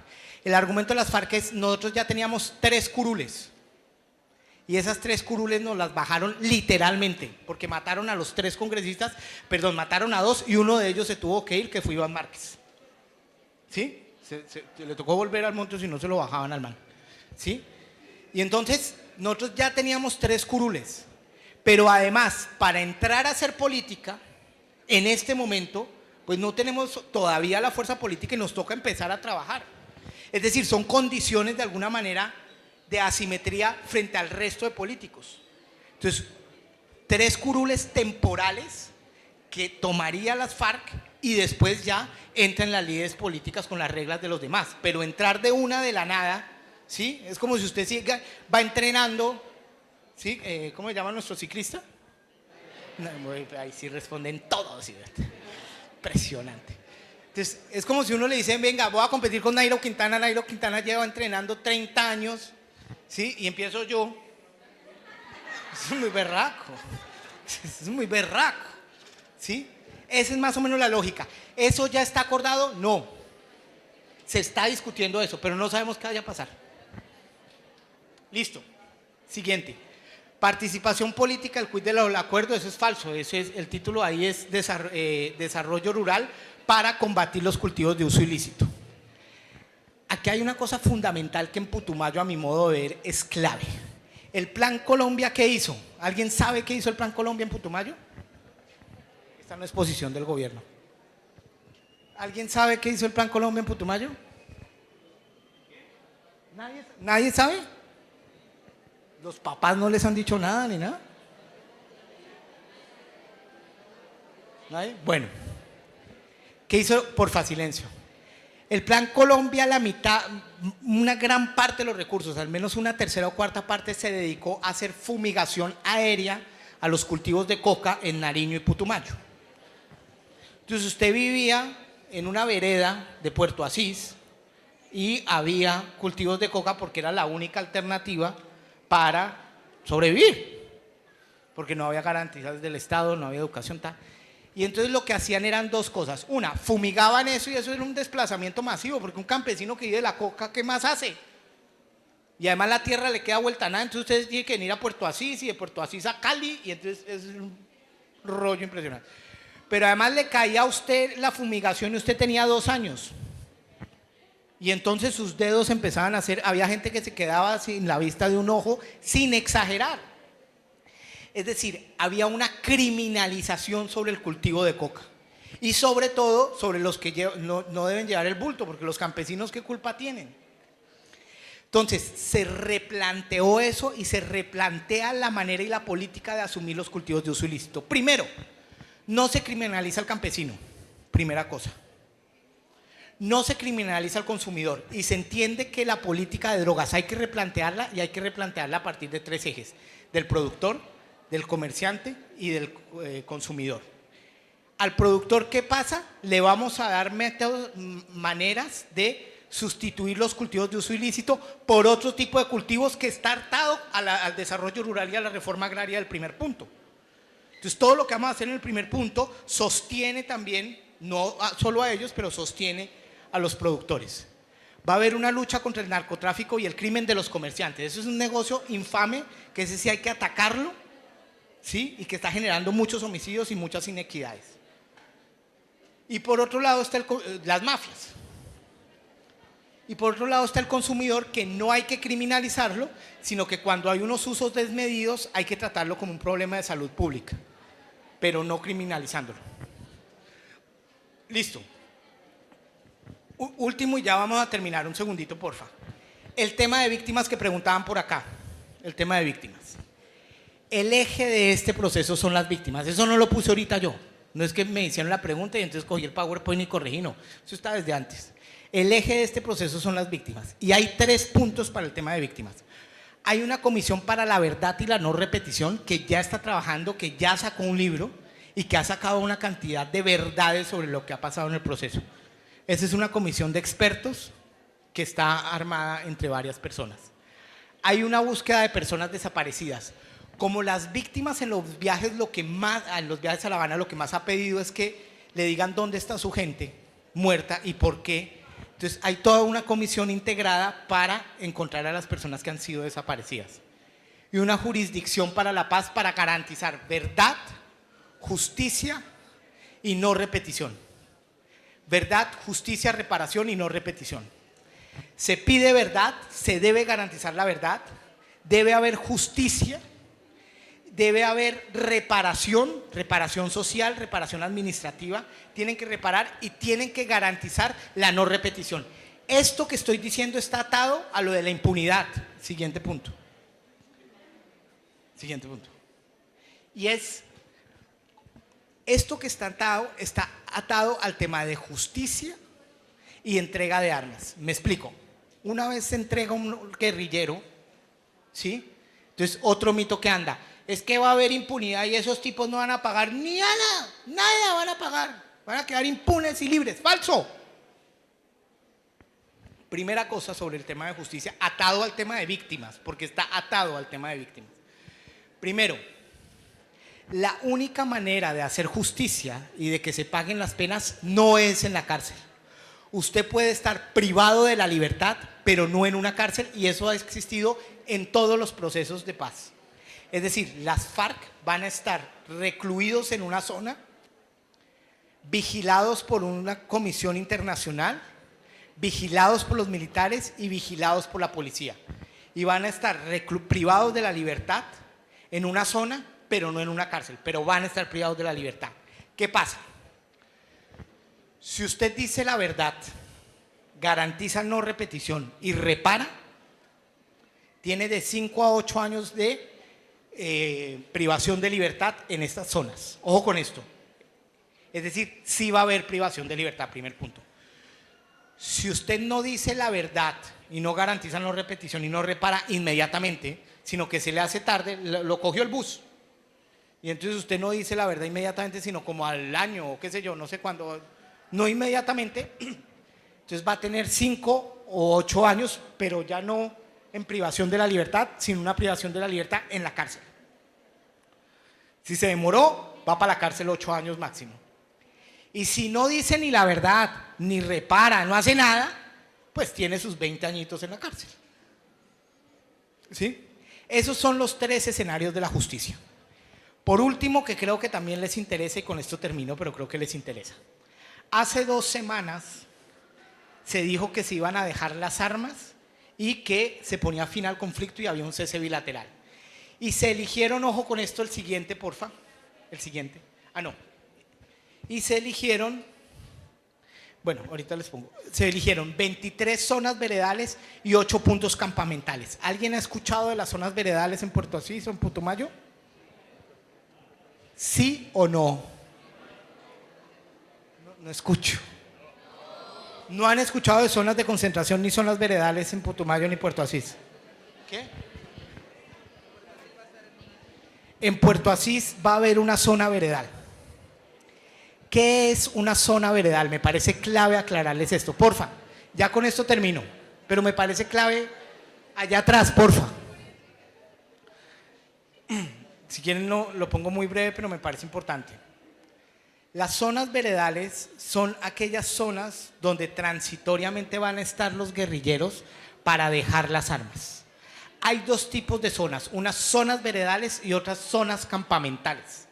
Speaker 2: El argumento de las FARC es, nosotros ya teníamos 3 curules y esas 3 curules nos las bajaron literalmente, porque mataron a los 3 congresistas, perdón, mataron a 2 y uno de ellos se tuvo que ir, que fue Iván Márquez. ¿Sí? Le tocó volver al monte si no se lo bajaban al man. ¿Sí? Y entonces nosotros ya teníamos 3 curules, pero además para entrar a hacer política en este momento pues no tenemos todavía la fuerza política y nos toca empezar a trabajar. Es decir, son condiciones de alguna manera de asimetría frente al resto de políticos. Entonces 3 curules temporales que tomaría las FARC y después ya entran las líderes políticas con las reglas de los demás. Pero entrar de una de la nada, ¿sí? Es como si usted siga, va entrenando, ¿sí? ¿Cómo se llama nuestro ciclista? No, ahí sí responden todos, ¿sí? Impresionante. Entonces, es como si uno le dice, venga, voy a competir con Nairo Quintana. Nairo Quintana lleva entrenando 30 años, ¿sí? Y empiezo yo. Es muy berraco. Es muy berraco, ¿sí? Esa es más o menos la lógica. ¿Eso ya está acordado? No. Se está discutiendo eso, pero no sabemos qué vaya a pasar. Listo. Siguiente. Participación política, el quid del acuerdo, eso es falso. Eso es, el título ahí es desarrollo rural para combatir los cultivos de uso ilícito. Aquí hay una cosa fundamental que en Putumayo, a mi modo de ver, es clave. El Plan Colombia, ¿qué hizo? ¿Alguien sabe qué hizo el Plan Colombia en Putumayo? Esta no es posición del gobierno. ¿Alguien sabe qué hizo el Plan Colombia en Putumayo? ¿Nadie sabe? ¿Los papás no les han dicho nada ni nada? ¿Nadie? Bueno, ¿qué hizo? Porfa, silencio. El Plan Colombia, la mitad, una gran parte de los recursos, al menos una tercera o cuarta parte, se dedicó a hacer fumigación aérea a los cultivos de coca en Nariño y Putumayo. Entonces usted vivía en una vereda de Puerto Asís y había cultivos de coca porque era la única alternativa para sobrevivir, porque no había garantías del Estado, no había educación, tal. Y entonces lo que hacían eran 2 cosas. Una, fumigaban eso y eso era un desplazamiento masivo, porque un campesino que vive de la coca, ¿qué más hace? Y además la tierra le queda vuelta a nada, entonces ustedes tienen que venir a Puerto Asís y de Puerto Asís a Cali, y entonces es un rollo impresionante. Pero además le caía a usted la fumigación y usted tenía 2 años. Y entonces sus dedos empezaban a hacer, había gente que se quedaba sin la vista de un ojo, sin exagerar. Es decir, había una criminalización sobre el cultivo de coca. Y sobre todo sobre los que no deben llevar el bulto, porque los campesinos, ¿qué culpa tienen? Entonces, se replanteó eso y se replantea la manera y la política de asumir los cultivos de uso ilícito. Primero, no se criminaliza al campesino, primera cosa. No se criminaliza al consumidor y se entiende que la política de drogas hay que replantearla y hay que replantearla a partir de 3 ejes: del productor, del comerciante y del consumidor. Al productor, ¿qué pasa? Le vamos a dar métodos, maneras de sustituir los cultivos de uso ilícito por otro tipo de cultivos que está atado al desarrollo rural y a la reforma agraria del primer punto. Entonces, todo lo que vamos a hacer en el primer punto sostiene también, no solo a ellos, pero sostiene a los productores. Va a haber una lucha contra el narcotráfico y el crimen de los comerciantes. Eso es un negocio infame, que ese sí hay que atacarlo, ¿sí? Y que está generando muchos homicidios y muchas inequidades. Y por otro lado están las mafias. Y por otro lado está el consumidor, que no hay que criminalizarlo, sino que cuando hay unos usos desmedidos hay que tratarlo como un problema de salud pública, pero no criminalizándolo. Listo. Último y ya vamos a terminar, un segundito porfa. El tema de víctimas que preguntaban por acá, el tema de víctimas. El eje de este proceso son las víctimas, eso no lo puse ahorita yo, no es que me hicieron la pregunta y entonces cogí el PowerPoint y corregí, no, eso está desde antes. El eje de este proceso son las víctimas y hay 3 puntos para el tema de víctimas. Hay una comisión para la verdad y la no repetición que ya está trabajando, que ya sacó un libro y que ha sacado una cantidad de verdades sobre lo que ha pasado en el proceso. Esa es una comisión de expertos que está armada entre varias personas. Hay una búsqueda de personas desaparecidas. Como las víctimas en los viajes, en los viajes a La Habana, lo que más ha pedido es que le digan dónde está su gente muerta y por qué. Entonces hay toda una comisión integrada para encontrar a las personas que han sido desaparecidas. Y una jurisdicción para la paz para garantizar verdad, justicia y no repetición. Verdad, justicia, reparación y no repetición. Se pide verdad, se debe garantizar la verdad, debe haber justicia, debe haber reparación, reparación social, reparación administrativa, tienen que reparar y tienen que garantizar la no repetición. Esto que estoy diciendo está atado a lo de la impunidad. Siguiente punto. Siguiente punto. Y esto que está atado al tema de justicia y entrega de armas. Me explico. Una vez se entrega un guerrillero, ¿sí? Entonces, otro mito que anda es que va a haber impunidad y esos tipos no van a pagar ni nada, nada van a pagar, van a quedar impunes y libres. ¡Falso! Primera cosa sobre el tema de justicia, atado al tema de víctimas, porque está atado al tema de víctimas. Primero, la única manera de hacer justicia y de que se paguen las penas no es en la cárcel. Usted puede estar privado de la libertad, pero no en una cárcel, y eso ha existido en todos los procesos de paz. Es decir, las FARC van a estar recluidos en una zona, vigilados por una comisión internacional, vigilados por los militares y vigilados por la policía. Y van a estar privados de la libertad en una zona, pero no en una cárcel, pero van a estar privados de la libertad. ¿Qué pasa? Si usted dice la verdad, garantiza no repetición y repara, tiene de 5 a 8 años de privación de libertad en estas zonas. Ojo con esto. Es decir, sí va a haber privación de libertad, primer punto. Si usted no dice la verdad y no garantiza no repetición y no repara inmediatamente, sino que se le hace tarde, lo cogió el bus. Y entonces usted no dice la verdad inmediatamente, sino como al año o qué sé yo, no sé cuándo, no inmediatamente, entonces va a tener 5 o 8 años, pero ya no en privación de la libertad, sino una privación de la libertad en la cárcel. Si se demoró, va para la cárcel 8 años máximo. Y si no dice ni la verdad, ni repara, no hace nada, pues tiene sus 20 añitos en la cárcel. ¿Sí? Esos son los 3 escenarios de la justicia. Por último, que creo que también les interesa, y con esto termino, pero creo que les interesa. Hace 2 semanas se dijo que se iban a dejar las armas y que se ponía fin al conflicto y había un cese bilateral. Y se eligieron, ojo con esto, el siguiente, porfa. El siguiente. Ah, no. Y se eligieron Bueno, ahorita les pongo. Se eligieron 23 zonas veredales y 8 puntos campamentales. ¿Alguien ha escuchado de las zonas veredales en Puerto Asís o en Putumayo? ¿Sí o no? No escucho. ¿No han escuchado de zonas de concentración ni zonas veredales en Putumayo ni Puerto Asís? ¿Qué? En Puerto Asís va a haber una zona veredal. ¿Qué es una zona veredal? Me parece clave aclararles esto. Porfa, ya con esto termino, pero me parece clave allá atrás, porfa. Si quieren lo pongo muy breve, pero me parece importante. Las zonas veredales son aquellas zonas donde transitoriamente van a estar los guerrilleros para dejar las armas. Hay dos tipos de zonas, unas zonas veredales y otras zonas campamentales.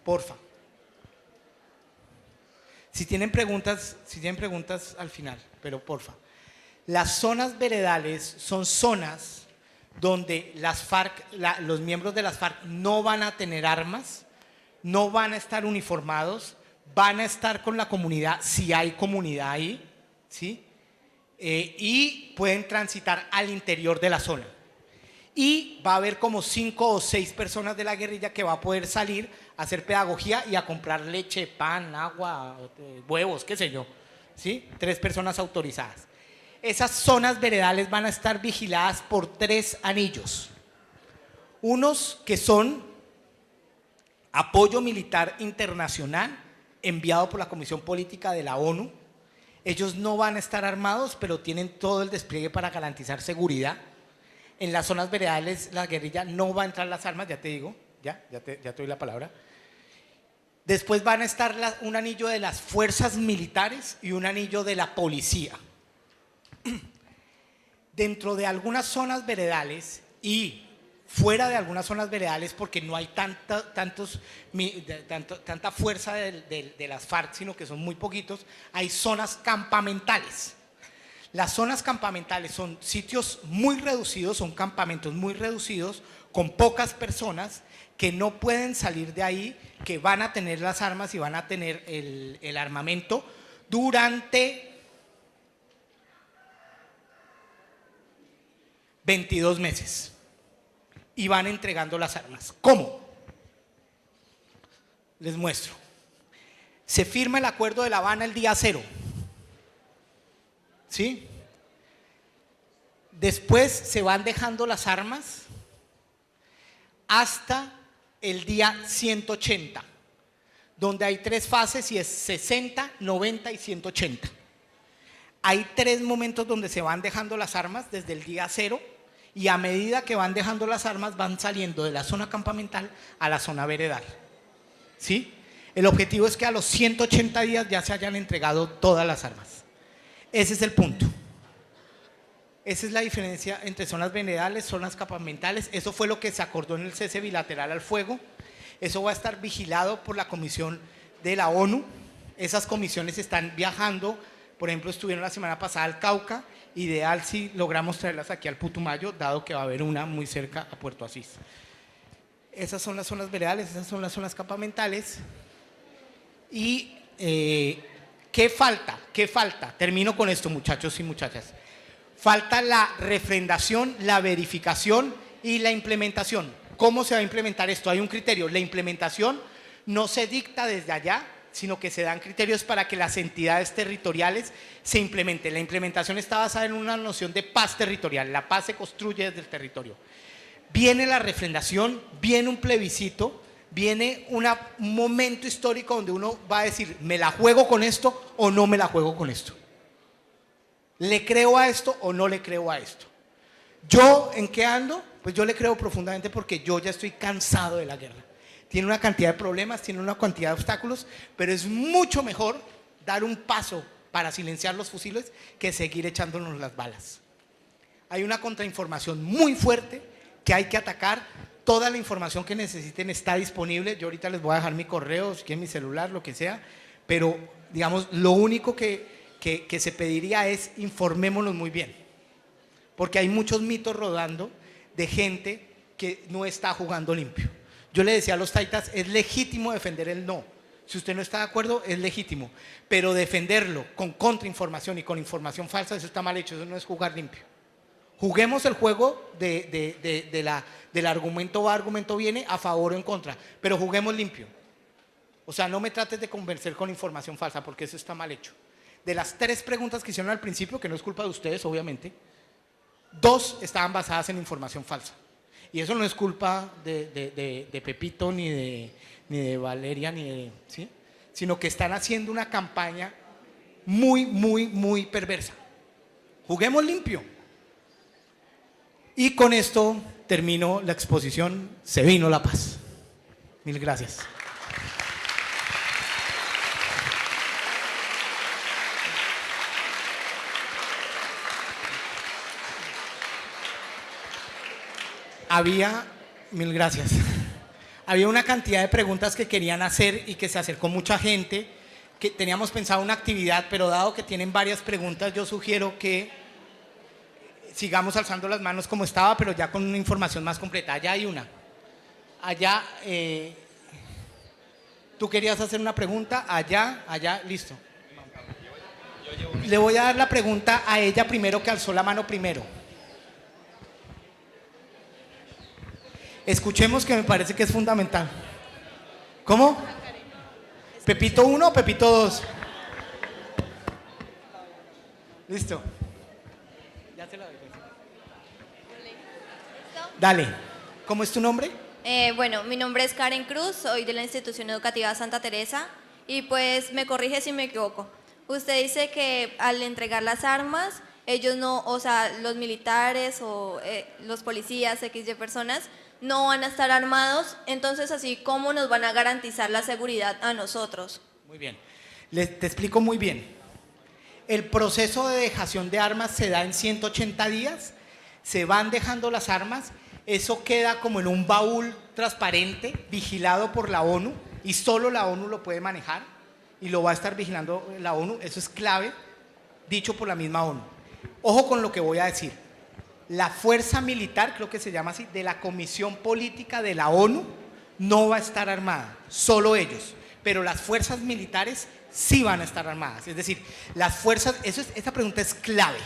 Speaker 2: Porfa. Si tienen preguntas al final, pero porfa. Las zonas veredales son zonas donde las FARC, los miembros de las FARC no van a tener armas, no van a estar uniformados, van a estar con la comunidad, si hay comunidad ahí, ¿sí? Y pueden transitar al interior de la zona. Y va a haber como 5 o 6 personas de la guerrilla que va a poder salir a hacer pedagogía y a comprar leche, pan, agua, huevos, qué sé yo, ¿sí? 3 personas autorizadas. Esas zonas veredales van a estar vigiladas por 3 anillos. Unos que son apoyo militar internacional enviado por la Comisión Política de la ONU. Ellos no van a estar armados, pero tienen todo el despliegue para garantizar seguridad. En las zonas veredales la guerrilla no va a entrar las armas, ya te digo, ya te doy la palabra. Después van a estar un anillo de las fuerzas militares y un anillo de la policía. Dentro de algunas zonas veredales y fuera de algunas zonas veredales, porque no hay tanta fuerza de las FARC, sino que son muy poquitos, hay zonas campamentales. Las zonas campamentales son sitios muy reducidos, son campamentos muy reducidos, con pocas personas que no pueden salir de ahí, que van a tener las armas y van a tener el armamento durante 22 meses. Y van entregando las armas. ¿Cómo? Les muestro. Se firma el Acuerdo de La Habana el día 0. ¿Sí? Después se van dejando las armas hasta el día 180, donde hay 3 fases y es 60, 90 y 180. Hay 3 momentos donde se van dejando las armas desde el día 0 y a medida que van dejando las armas van saliendo de la zona campamental a la zona veredal. ¿Sí? El objetivo es que a los 180 días ya se hayan entregado todas las armas. Ese es el punto. Esa es la diferencia entre zonas veredales, zonas campamentales. Eso fue lo que se acordó en el cese bilateral al fuego. Eso va a estar vigilado por la Comisión de la ONU. Esas comisiones están viajando. Por ejemplo, estuvieron la semana pasada al Cauca. Ideal si logramos traerlas aquí al Putumayo, dado que va a haber una muy cerca a Puerto Asís. Esas son las zonas veredales, esas son las zonas campamentales. Y ¿qué falta? ¿Qué falta? Termino con esto, muchachos y muchachas. Falta la refrendación, la verificación y la implementación. ¿Cómo se va a implementar esto? Hay un criterio. La implementación no se dicta desde allá, sino que se dan criterios para que las entidades territoriales se implementen. La implementación está basada en una noción de paz territorial. La paz se construye desde el territorio. Viene la refrendación, viene un plebiscito, viene un momento histórico donde uno va a decir, ¿me la juego con esto o no me la juego con esto? ¿Le creo a esto o no le creo a esto? ¿Yo en qué ando? Pues yo le creo profundamente porque yo ya estoy cansado de la guerra. Tiene una cantidad de problemas, tiene una cantidad de obstáculos, pero es mucho mejor dar un paso para silenciar los fusiles que seguir echándonos las balas. Hay una contrainformación muy fuerte que hay que atacar. Toda la información que necesiten está disponible. Yo ahorita les voy a dejar mi correo, si quieren mi celular, lo que sea, pero digamos, lo único que se pediría es informémonos muy bien, porque hay muchos mitos rodando de gente que no está jugando limpio. Yo le decía a los taitas, es legítimo defender el no, Si usted no está de acuerdo, es legítimo. Pero defenderlo con contrainformación y con información falsa, eso está mal hecho, eso no es jugar limpio. Juguemos el juego del argumento va, argumento viene, a favor o en contra, pero juguemos limpio. O sea, no me trates de convencer con información falsa, porque eso está mal hecho. De las 3 preguntas que hicieron al principio, que no es culpa de ustedes, obviamente, 2 estaban basadas en información falsa. Y eso no es culpa de Pepito, ni de Valeria, ¿sí? Sino que están haciendo una campaña muy perversa. Juguemos limpio. Y con esto termino la exposición. Se vino la paz. Mil gracias. Mil gracias. Había una cantidad de preguntas que querían hacer y que se acercó mucha gente, que teníamos pensado una actividad, pero dado que tienen varias preguntas, yo sugiero que sigamos alzando las manos como estaba, pero ya con una información más completa. Allá hay una. Allá, tú querías hacer una pregunta, allá, listo. Le voy a dar la pregunta a ella primero, que alzó la mano primero. Escuchemos, que me parece que es fundamental. ¿Cómo? ¿Pepito 1 o Pepito 2? Listo. Ya se la doy. Dale. ¿Cómo es tu nombre?
Speaker 19: Bueno, mi nombre es Karen Cruz, soy de la institución educativa Santa Teresa y pues me corrige si me equivoco. Usted dice que al entregar las armas, ellos no, o sea, los militares o los policías, XY personas, no van a estar armados, entonces así, ¿cómo nos van a garantizar la seguridad a nosotros?
Speaker 2: Muy bien, te explico muy bien. El proceso de dejación de armas se da en 180 días, se van dejando las armas, eso queda como en un baúl transparente, vigilado por la ONU, y solo la ONU lo puede manejar, y lo va a estar vigilando la ONU, eso es clave, dicho por la misma ONU. Ojo con lo que voy a decir. La fuerza militar, creo que se llama así, de la Comisión Política de la ONU, no va a estar armada, solo ellos. Pero las fuerzas militares sí van a estar armadas. Es decir, las fuerzas, esta pregunta es clave.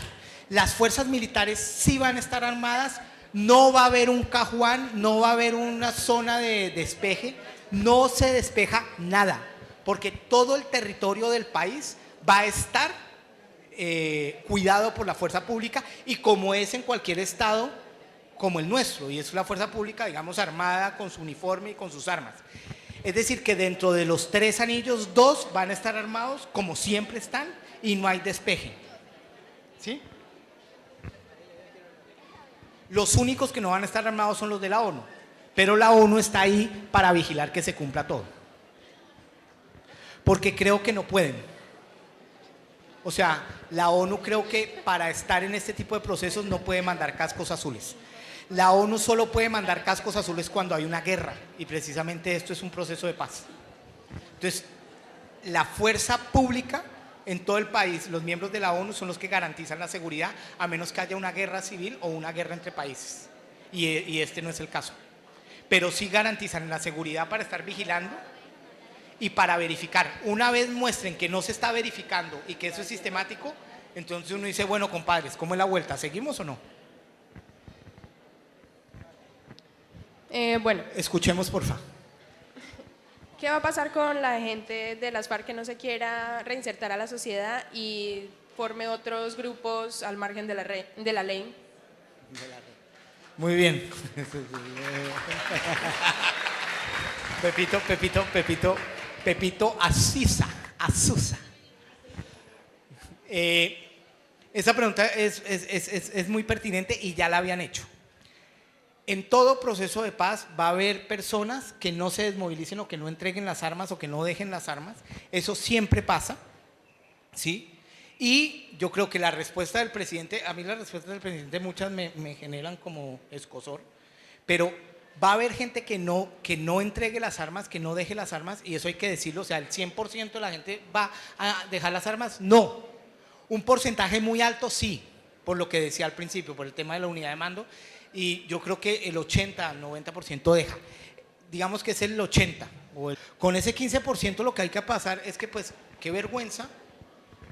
Speaker 2: Las fuerzas militares sí van a estar armadas, no va a haber un cajuán, no va a haber una zona de despeje, no se despeja nada, porque todo el territorio del país va a estar cuidado por la fuerza pública, y como es en cualquier estado como el nuestro, y es la fuerza pública, digamos, armada con su uniforme y con sus armas. Es decir, que dentro de los 3 anillos, 2 van a estar armados como siempre están y no hay despeje. ¿Sí? Los únicos que no van a estar armados son los de la ONU, pero la ONU está ahí para vigilar que se cumpla todo. Porque creo que no pueden. O sea, la ONU creo que para estar en este tipo de procesos no puede mandar cascos azules. La ONU solo puede mandar cascos azules cuando hay una guerra, y precisamente esto es un proceso de paz. Entonces, la fuerza pública en todo el país, los miembros de la ONU son los que garantizan la seguridad, a menos que haya una guerra civil o una guerra entre países. Y este no es el caso. Pero sí garantizan la seguridad para estar vigilando y para verificar. Una vez muestren que no se está verificando y que eso es sistemático, entonces uno dice, bueno, compadres, ¿cómo es la vuelta? ¿Seguimos o no?
Speaker 20: Bueno.
Speaker 2: Escuchemos, por favor.
Speaker 20: ¿Qué va a pasar con la gente de las FARC que no se quiera reinsertar a la sociedad y forme otros grupos al margen de la ley?
Speaker 2: Muy bien. Pepito Azusa. Esa pregunta es muy pertinente y ya la habían hecho. En todo proceso de paz va a haber personas que no se desmovilicen o que no entreguen las armas o que no dejen las armas. Eso siempre pasa, ¿sí? Y yo creo que la respuesta del presidente, a mí las respuestas del presidente muchas me generan como escozor, pero va a haber gente que no entregue las armas, que no deje las armas, y eso hay que decirlo. O sea, el 100% de la gente va a dejar las armas, no. Un porcentaje muy alto sí, por lo que decía al principio, por el tema de la unidad de mando, y yo creo que el 80-90% deja. digamos que es el 80%. Con ese 15% lo que hay que pasar es que, pues, qué vergüenza,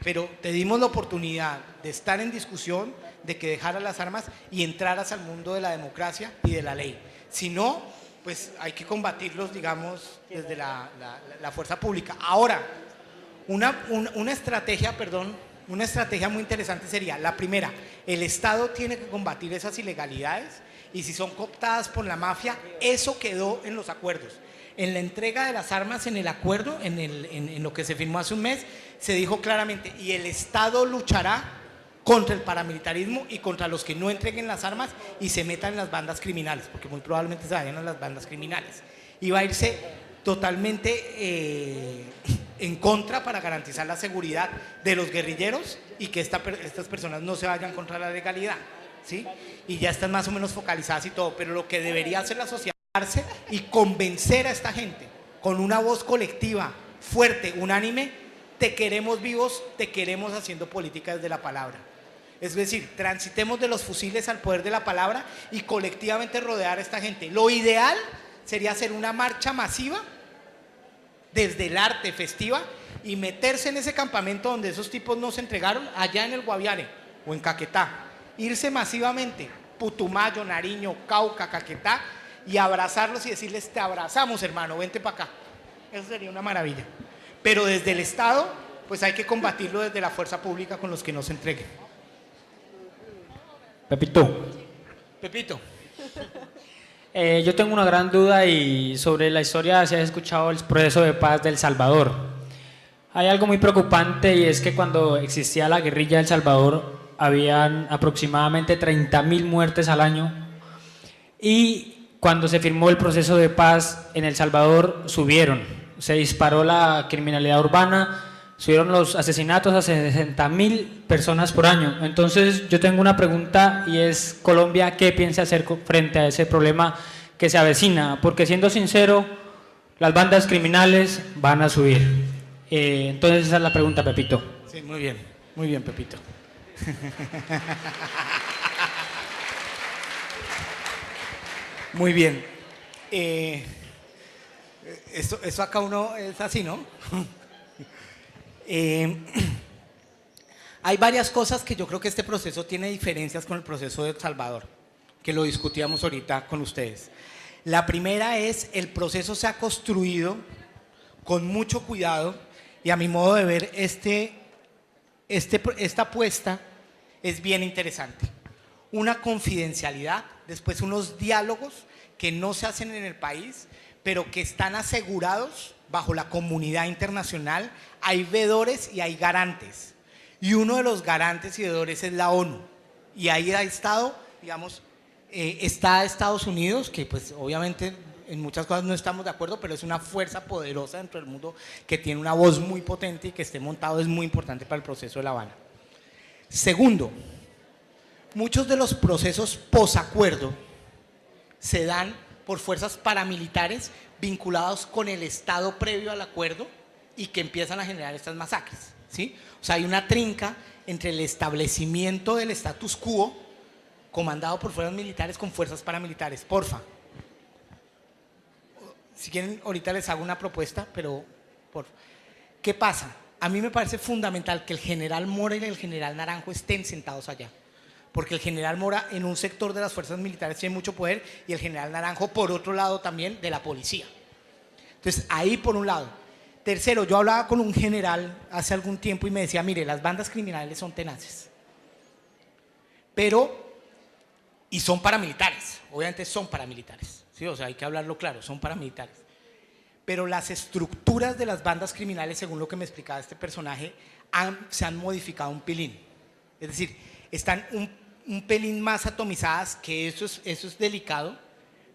Speaker 2: pero te dimos la oportunidad de estar en discusión, de que dejaras las armas y entraras al mundo de la democracia y de la ley. Si no, pues hay que combatirlos, digamos, desde la fuerza pública. Ahora, una estrategia muy interesante sería, la primera, el Estado tiene que combatir esas ilegalidades y si son cooptadas por la mafia, eso quedó en los acuerdos. En la entrega de las armas, en el acuerdo, en lo que se firmó hace un mes, se dijo claramente, y el Estado luchará contra el paramilitarismo y contra los que no entreguen las armas y se metan en las bandas criminales, porque muy probablemente se vayan a las bandas criminales. Y va a irse totalmente en contra para garantizar la seguridad de los guerrilleros y que estas personas no se vayan contra la legalidad, ¿sí? Y ya están más o menos focalizadas y todo, pero lo que debería hacer la sociedad es y convencer a esta gente con una voz colectiva, fuerte, unánime, te queremos vivos, te queremos haciendo política desde la palabra. Es decir, transitemos de los fusiles al poder de la palabra y colectivamente rodear a esta gente. Lo ideal sería hacer una marcha masiva desde el arte festiva y meterse en ese campamento donde esos tipos nos entregaron, allá en el Guaviare o en Caquetá. Irse masivamente, Putumayo, Nariño, Cauca, Caquetá, y abrazarlos y decirles, te abrazamos, hermano, vente para acá. Eso sería una maravilla. Pero desde el Estado, pues hay que combatirlo desde la fuerza pública con los que no se entreguen.
Speaker 16: Pepito. Yo tengo una gran duda y sobre la historia, si has escuchado el proceso de paz de El Salvador. Hay algo muy preocupante y es que cuando existía la guerrilla de El Salvador, habían aproximadamente 30.000 muertes al año y cuando se firmó el proceso de paz en El Salvador subieron, se disparó la criminalidad urbana, subieron los asesinatos a 60.000 personas por año. Entonces yo tengo una pregunta y es, Colombia, ¿qué piensa hacer frente a ese problema que se avecina? Porque siendo sincero, las bandas criminales van a subir. Entonces esa es la pregunta, Pepito.
Speaker 2: Sí, muy bien, Pepito. Muy bien. Eso acá uno es así, ¿no? Hay varias cosas que yo creo que este proceso tiene diferencias con el proceso de El Salvador, que lo discutíamos ahorita con ustedes. La primera es, el proceso se ha construido con mucho cuidado y a mi modo de ver esta apuesta es bien interesante. Una confidencialidad, después unos diálogos que no se hacen en el país, pero que están asegurados bajo la comunidad internacional. Hay veedores y hay garantes. Y uno de los garantes y veedores es la ONU. Y ahí ha estado, digamos, está Estados Unidos, que pues obviamente en muchas cosas no estamos de acuerdo, pero es una fuerza poderosa dentro del mundo que tiene una voz muy potente y que esté montado es muy importante para el proceso de La Habana. Segundo, muchos de los procesos posacuerdo se dan por fuerzas paramilitares vinculados con el Estado previo al acuerdo y que empiezan a generar estas masacres, ¿sí? O sea, hay una trinca entre el establecimiento del status quo comandado por fuerzas militares con fuerzas paramilitares. Porfa. Si quieren, ahorita les hago una propuesta, pero porfa. ¿Qué pasa? A mí me parece fundamental que el general Mora y el general Naranjo estén sentados allá. Porque el general Mora en un sector de las fuerzas militares tiene mucho poder y el general Naranjo por otro lado también de la policía. Entonces ahí por un lado. Tercero, yo hablaba con un general hace algún tiempo y me decía, mire, las bandas criminales son tenaces, y son paramilitares, obviamente son paramilitares, ¿sí? O sea, hay que hablarlo claro, son paramilitares. Pero las estructuras de las bandas criminales, según lo que me explicaba este personaje, se han modificado un pelín. Es decir, están un pelín más atomizadas, que eso es delicado,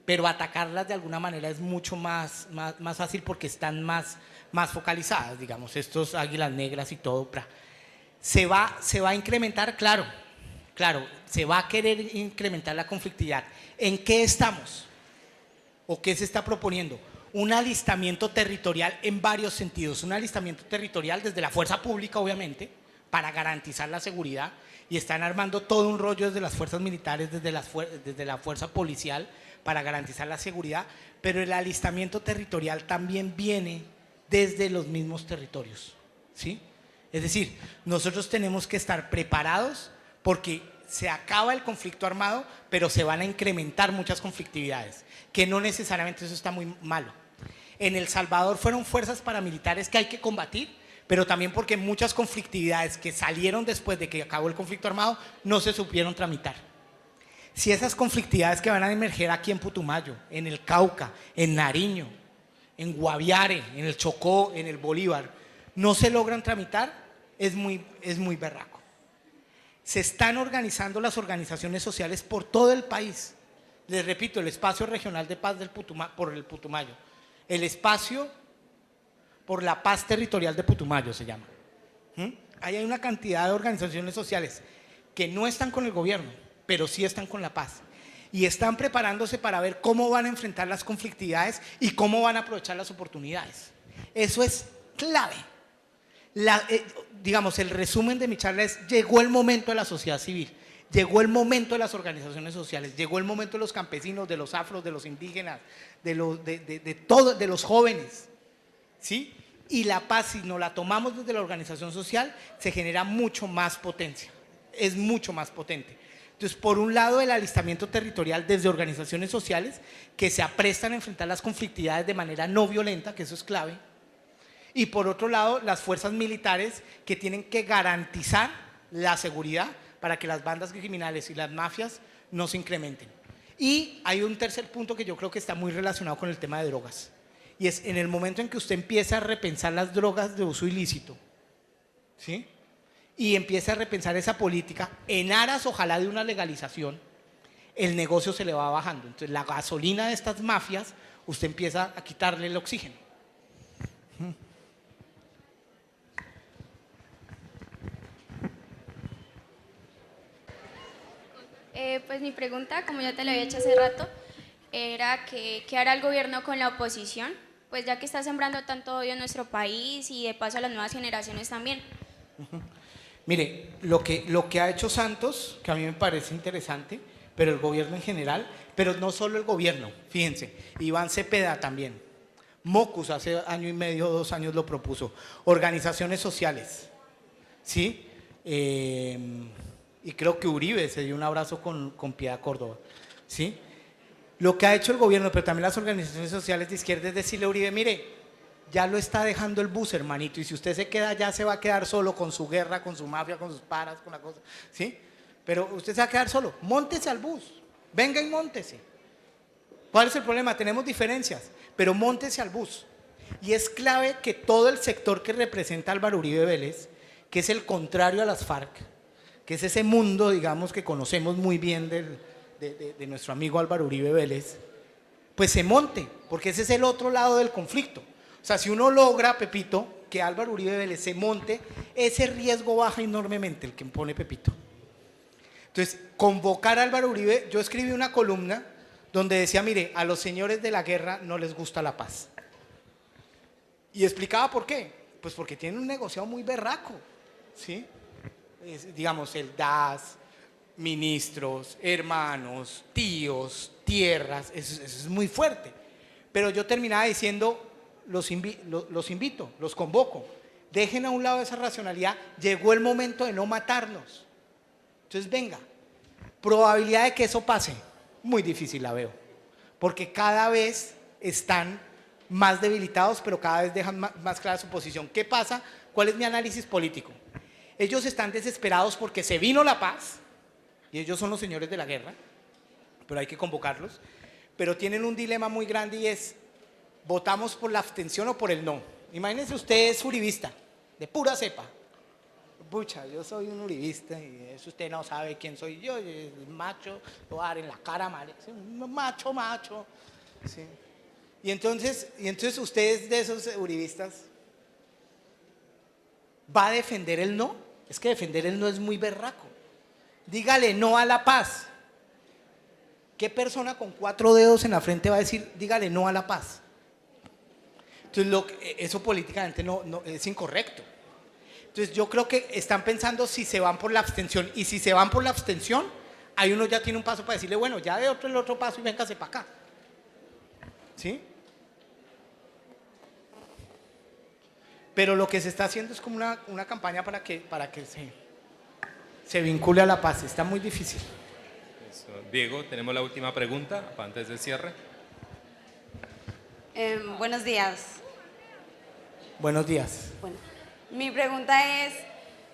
Speaker 2: pero atacarlas de alguna manera es mucho más fácil porque están más focalizadas, digamos, estos águilas negras y todo. Se va a incrementar, claro, se va a querer incrementar la conflictividad. ¿En qué estamos? ¿O qué se está proponiendo? Un alistamiento territorial en varios sentidos, un alistamiento territorial desde la fuerza pública, obviamente, para garantizar la seguridad, y están armando todo un rollo desde las fuerzas militares, desde la fuerza policial, para garantizar la seguridad, pero el alistamiento territorial también viene desde los mismos territorios, ¿sí? Es decir, nosotros tenemos que estar preparados porque se acaba el conflicto armado, pero se van a incrementar muchas conflictividades, que no necesariamente eso está muy malo. En El Salvador fueron fuerzas paramilitares que hay que combatir, pero también porque muchas conflictividades que salieron después de que acabó el conflicto armado no se supieron tramitar. Si esas conflictividades que van a emerger aquí en Putumayo, en el Cauca, en Nariño, en Guaviare, en el Chocó, en el Bolívar, no se logran tramitar, es muy berraco. Se están organizando las organizaciones sociales por todo el país. Les repito, el Espacio Regional de Paz por el Putumayo, el Espacio por la Paz Territorial de Putumayo se llama. Ahí hay una cantidad de organizaciones sociales que no están con el gobierno, pero sí están con la paz. Y están preparándose para ver cómo van a enfrentar las conflictividades y cómo van a aprovechar las oportunidades. Eso es clave. Digamos, el resumen de mi charla es: llegó el momento de la sociedad civil, llegó el momento de las organizaciones sociales, llegó el momento de los campesinos, de los afros, de los indígenas, de los jóvenes, ¿sí? Y la paz, si no la tomamos desde la organización social, se genera mucho más potencia, es mucho más potente. Entonces, por un lado, el alistamiento territorial desde organizaciones sociales que se aprestan a enfrentar las conflictividades de manera no violenta, que eso es clave. Y por otro lado, las fuerzas militares que tienen que garantizar la seguridad para que las bandas criminales y las mafias no se incrementen. Y hay un tercer punto que yo creo que está muy relacionado con el tema de drogas. Y es en el momento en que usted empieza a repensar las drogas de uso ilícito, ¿sí? Y empieza a repensar esa política en aras, ojalá, de una legalización, el negocio se le va bajando. Entonces, la gasolina de estas mafias, usted empieza a quitarle el oxígeno.
Speaker 21: Pues mi pregunta, como ya te lo había hecho hace rato, era que ¿qué hará el gobierno con la oposición? Pues ya que está sembrando tanto odio en nuestro país y de paso a las nuevas generaciones también.
Speaker 2: Mire, lo que ha hecho Santos, que a mí me parece interesante, pero el gobierno en general, pero no solo el gobierno, fíjense, Iván Cepeda también, Mocus hace año y medio, 2 años lo propuso, organizaciones sociales, ¿sí? Y creo que Uribe se dio un abrazo con Piedad Córdoba, ¿sí? Lo que ha hecho el gobierno, pero también las organizaciones sociales de izquierda, es decirle a Uribe: mire, ya lo está dejando el bus, hermanito, y si usted se queda allá se va a quedar solo con su guerra, con su mafia, con sus paras, con la cosa, ¿sí? Pero usted se va a quedar solo, móntese al bus, venga y móntese. ¿Cuál es el problema? Tenemos diferencias, pero móntese al bus. Y es clave que todo el sector que representa a Álvaro Uribe Vélez, que es el contrario a las FARC, que es ese mundo, digamos, que conocemos muy bien de nuestro amigo Álvaro Uribe Vélez, pues se monte, porque ese es el otro lado del conflicto. O sea, si uno logra, Pepito, que Álvaro Uribe Vélez se monte, ese riesgo baja enormemente, el que pone Pepito. Entonces, convocar a Álvaro Uribe, yo escribí una columna donde decía: mire, a los señores de la guerra no les gusta la paz. Y explicaba por qué. Pues porque tienen un negociado muy berraco, ¿sí? Digamos, el DAS, ministros, hermanos, tíos, tierras, eso es muy fuerte. Pero yo terminaba diciendo: los invito, los convoco, dejen a un lado esa racionalidad, llegó el momento de no matarnos. Entonces, venga, probabilidad de que eso pase, muy difícil la veo, porque cada vez están más debilitados, pero cada vez dejan más clara su posición. ¿Qué pasa? ¿Cuál es mi análisis político? Ellos están desesperados porque se vino la paz, y ellos son los señores de la guerra, pero hay que convocarlos, pero tienen un dilema muy grande y es: ¿votamos por la abstención o por el no? Imagínense, usted es uribista, de pura cepa. Pucha, yo soy un uribista y eso usted no sabe quién soy yo, el macho, lo va a dar en la cara, macho. Sí. Y entonces usted es de esos uribistas, ¿va a defender el no? Es que defender el no es muy berraco. Dígale no a la paz. ¿Qué persona con 4 dedos en la frente va a decir dígale no a la paz? Entonces, eso políticamente no es incorrecto. Entonces, yo creo que están pensando si se van por la abstención, y si se van por la abstención, ahí uno ya tiene un paso para decirle, bueno, ya de otro el otro paso y véngase para acá. ¿Sí? Pero lo que se está haciendo es como una campaña para que se vincule a la paz. Está muy difícil.
Speaker 1: Eso. Diego, tenemos la última pregunta antes del cierre.
Speaker 8: Buenos días.
Speaker 2: Buenos días.
Speaker 8: Bueno, mi pregunta es,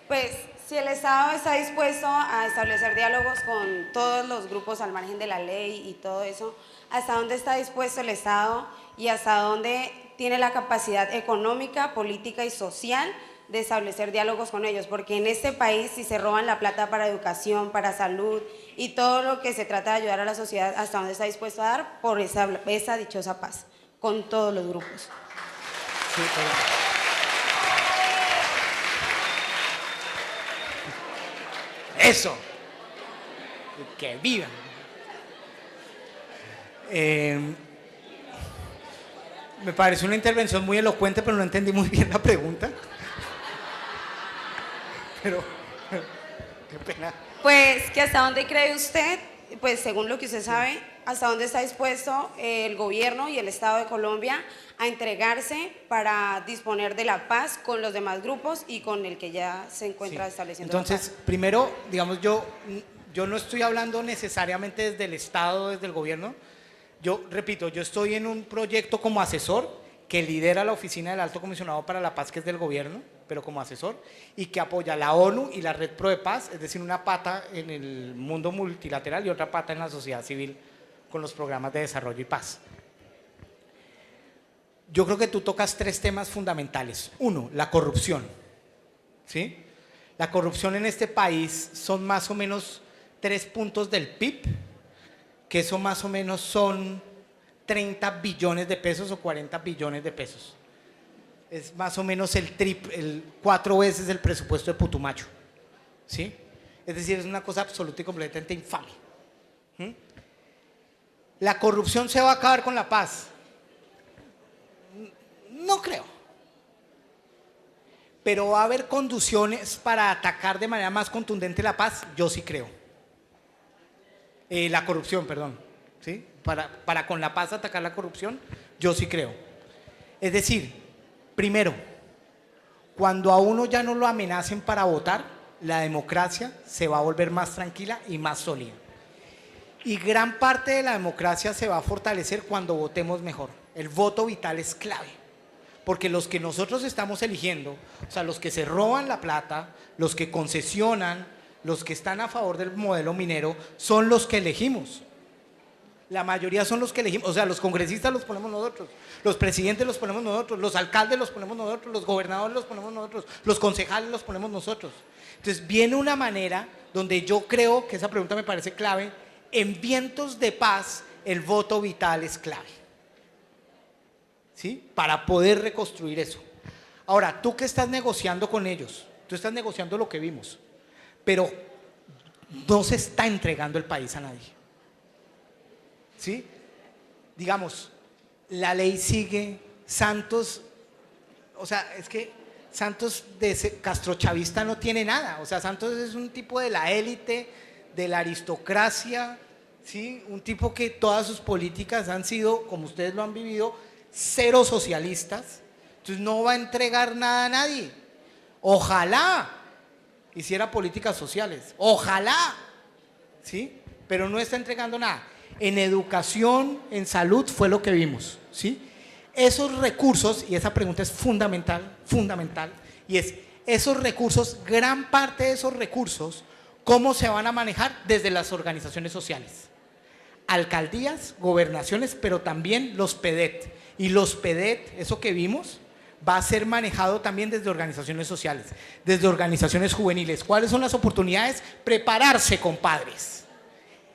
Speaker 8: pues, si el Estado está dispuesto a establecer diálogos con todos los grupos al margen de la ley y todo eso, ¿hasta dónde está dispuesto el Estado y hasta dónde tiene la capacidad económica, política y social de establecer diálogos con ellos? Porque en este país, si se roban la plata para educación, para salud y todo lo que se trata de ayudar a la sociedad, ¿hasta dónde está dispuesto a dar por esa dichosa paz con todos los grupos?
Speaker 2: Sí, eso. Que vivan. Me pareció una intervención muy elocuente, pero no entendí muy bien la pregunta. Pero, qué pena.
Speaker 8: Pues que hasta dónde cree usted, pues según lo que usted sabe, hasta dónde está dispuesto el gobierno y el Estado de Colombia a entregarse para disponer de la paz con los demás grupos y con el que ya se encuentra estableciendo la
Speaker 2: Entonces,
Speaker 8: paz.
Speaker 2: primero, digamos, yo no estoy hablando necesariamente desde el Estado, desde el gobierno. Yo, repito, yo estoy en un proyecto como asesor que lidera la Oficina del Alto Comisionado para la Paz, que es del gobierno, pero como asesor, y que apoya la ONU y la Red Pro de Paz, es decir, una pata en el mundo multilateral y otra pata en la sociedad civil con los programas de desarrollo y paz. Yo creo que tú tocas tres temas fundamentales. Uno, la corrupción. ¿Sí? La corrupción en este país son más o menos 3 puntos del PIB, que eso más o menos son 30 billones de pesos o 40 billones de pesos. Es más o menos el 4 veces el presupuesto de Putumayo. ¿Sí? Es decir, es una cosa absoluta y completamente infame. ¿Mm? ¿La corrupción se va a acabar con la paz? No creo. Pero va a haber conducciones para atacar de manera más contundente la paz, yo sí creo. La corrupción, perdón. ¿Sí? Para con la paz atacar la corrupción, yo sí creo. Es decir, primero, cuando a uno ya no lo amenacen para votar, la democracia se va a volver más tranquila y más sólida. Y gran parte de la democracia se va a fortalecer cuando votemos mejor. El voto vital es clave. Porque los que nosotros estamos eligiendo, o sea, los que se roban la plata, los que concesionan, los que están a favor del modelo minero, son los que elegimos. La mayoría son los que elegimos, o sea, los congresistas los ponemos nosotros, los presidentes los ponemos nosotros, los alcaldes los ponemos nosotros, los gobernadores los ponemos nosotros, los concejales los ponemos nosotros. Entonces viene una manera donde yo creo que esa pregunta me parece clave. En vientos de paz, el voto vital es clave. ¿Sí? Para poder reconstruir eso. Ahora, tú que estás negociando con ellos, tú estás negociando lo que vimos, pero no se está entregando el país a nadie. ¿Sí? Digamos, la ley sigue, Santos, o sea, es que Santos de castrochavista no tiene nada, o sea, Santos es un tipo de la élite, de la aristocracia, ¿sí? Un tipo que todas sus políticas han sido, como ustedes lo han vivido, cero socialistas, entonces no va a entregar nada a nadie. Ojalá hiciera políticas sociales, ojalá, ¿sí? Pero no está entregando nada. En educación, en salud fue lo que vimos, ¿sí? Esos recursos, y esa pregunta es fundamental, y es, esos recursos, gran parte de esos recursos, ¿cómo se van a manejar? Desde las organizaciones sociales. Alcaldías, gobernaciones, pero también los PEDET. Y los PEDET, eso que vimos, va a ser manejado también desde organizaciones sociales, desde organizaciones juveniles. ¿Cuáles son las oportunidades? Prepararse, compadres.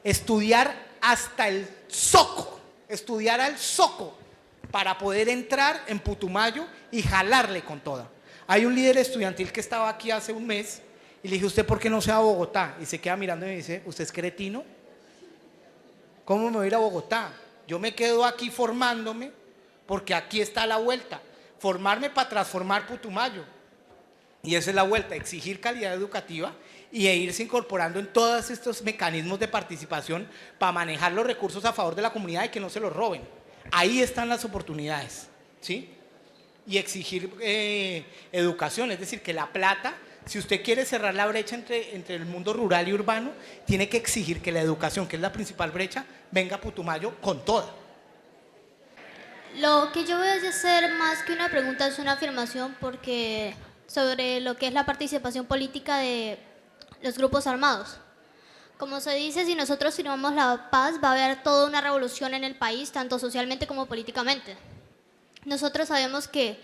Speaker 2: Estudiar hasta el zoco, estudiar al zoco para poder entrar en Putumayo y jalarle con toda. Hay un líder estudiantil que estaba aquí hace un mes y le dije, ¿usted por qué no se va a Bogotá? Y se queda mirando y me dice, ¿usted es cretino? ¿Cómo me voy a ir a Bogotá? Yo me quedo aquí formándome porque aquí está la vuelta. Formarme para transformar Putumayo. Y esa es la vuelta, exigir calidad educativa y irse incorporando en todos estos mecanismos de participación para manejar los recursos a favor de la comunidad y que no se los roben. Ahí están las oportunidades, ¿sí? Y exigir educación, es decir, que la plata, si usted quiere cerrar la brecha entre el mundo rural y urbano, tiene que exigir que la educación, que es la principal brecha, venga a Putumayo con toda.
Speaker 3: Lo que yo voy a hacer más que una pregunta es una afirmación porque sobre lo que es la participación política de los grupos armados. Como se dice, si nosotros firmamos la paz, va a haber toda una revolución en el país, tanto socialmente como políticamente. Nosotros sabemos que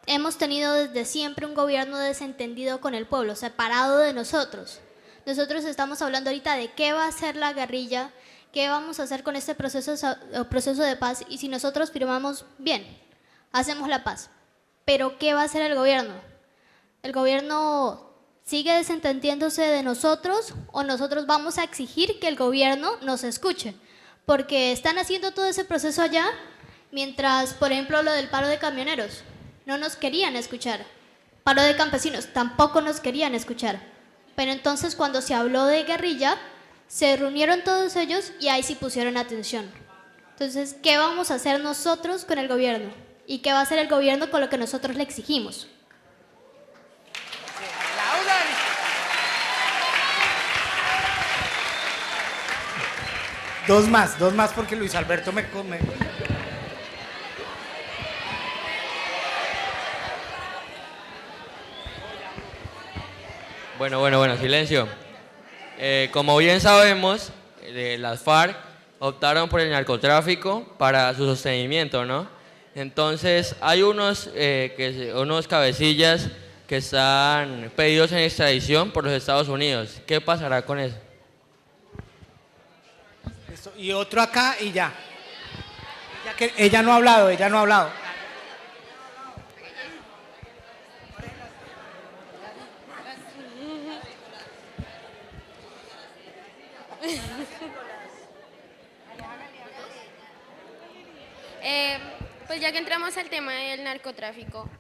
Speaker 3: hemos tenido desde siempre un gobierno desentendido con el pueblo, separado de nosotros. Nosotros estamos hablando ahorita de qué va a hacer la guerrilla, qué vamos a hacer con este proceso de paz, y si nosotros firmamos, bien, hacemos la paz. Pero ¿qué va a hacer el gobierno? ¿El gobierno sigue desentendiéndose de nosotros o nosotros vamos a exigir que el gobierno nos escuche? Porque están haciendo todo ese proceso allá, mientras, por ejemplo, lo del paro de camioneros, no nos querían escuchar. Paro de campesinos, tampoco nos querían escuchar. Pero entonces cuando se habló de guerrilla, se reunieron todos ellos y ahí sí pusieron atención. Entonces, ¿qué vamos a hacer nosotros con el gobierno? ¿Y qué va a hacer el gobierno con lo que nosotros le exigimos?
Speaker 2: Dos más porque Luis Alberto me...
Speaker 22: Bueno, silencio. Como bien sabemos, las FARC optaron por el narcotráfico para su sostenimiento, ¿no? Entonces, hay unos cabecillas que están pedidos en extradición por los Estados Unidos. ¿Qué pasará con eso?
Speaker 2: Y otro acá y ya. Ella no ha hablado.
Speaker 21: Pues ya que entramos al tema del narcotráfico,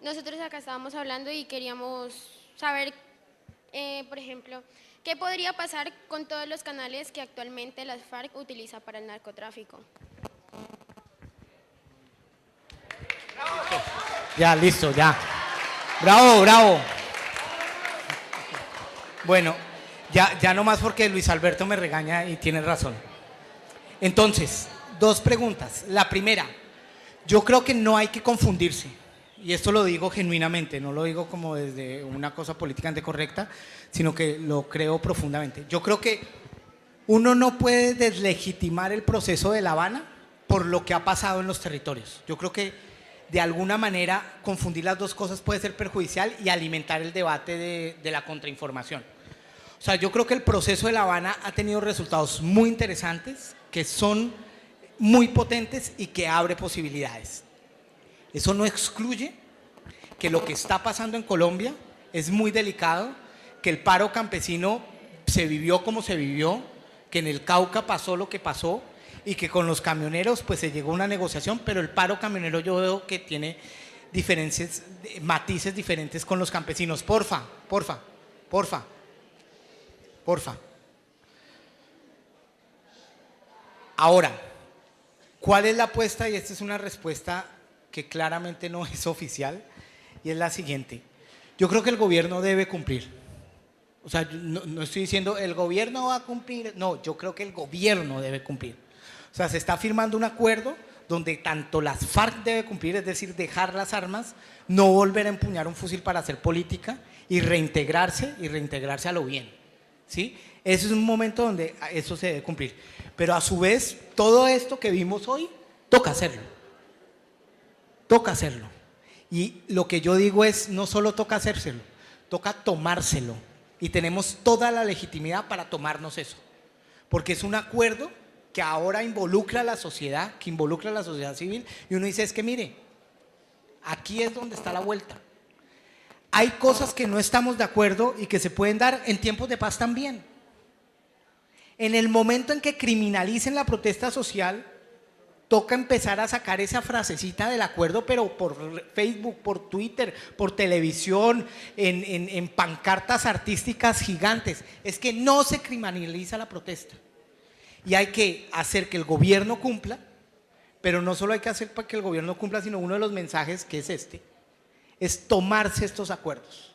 Speaker 21: nosotros acá estábamos hablando y queríamos saber, por ejemplo, ¿qué podría pasar con todos los canales que actualmente las FARC utiliza para el narcotráfico?
Speaker 2: Ya, listo, ya. Bravo. Bueno, ya no más porque Luis Alberto me regaña y tiene razón. Entonces, dos preguntas. La primera, yo creo que no hay que confundirse. Y esto lo digo genuinamente, no lo digo como desde una cosa políticamente correcta, sino que lo creo profundamente. Yo creo que uno no puede deslegitimar el proceso de La Habana por lo que ha pasado en los territorios. Yo creo que de alguna manera confundir las dos cosas puede ser perjudicial y alimentar el debate de la contrainformación. O sea, yo creo que el proceso de La Habana ha tenido resultados muy interesantes, que son muy potentes y que abre posibilidades. Eso no excluye que lo que está pasando en Colombia es muy delicado, que el paro campesino se vivió como se vivió, que en el Cauca pasó lo que pasó y que con los camioneros pues se llegó a una negociación, pero el paro camionero yo veo que tiene matices diferentes con los campesinos. Porfa. Ahora, ¿cuál es la apuesta? Y esta es una respuesta que claramente no es oficial, y es la siguiente. Yo creo que el gobierno debe cumplir. O sea, no estoy diciendo el gobierno va a cumplir, no, yo creo que el gobierno debe cumplir. O sea, se está firmando un acuerdo donde tanto las FARC debe cumplir, es decir, dejar las armas, no volver a empuñar un fusil para hacer política y reintegrarse a lo bien, ¿sí? Ese es un momento donde eso se debe cumplir. Pero a su vez, todo esto que vimos hoy, toca hacerlo. Y lo que yo digo es, no solo toca hacérselo, toca tomárselo. Y tenemos toda la legitimidad para tomarnos eso. Porque es un acuerdo que ahora involucra a la sociedad, que involucra a la sociedad civil. Y uno dice, es que mire, aquí es donde está la vuelta. Hay cosas que no estamos de acuerdo y que se pueden dar en tiempos de paz también. En el momento en que criminalicen la protesta social, toca empezar a sacar esa frasecita del acuerdo, pero por Facebook, por Twitter, por televisión, en pancartas artísticas gigantes. Es que no se criminaliza la protesta. Y hay que hacer que el gobierno cumpla, pero no solo hay que hacer para que el gobierno cumpla, sino uno de los mensajes, que es este, es tomarse estos acuerdos,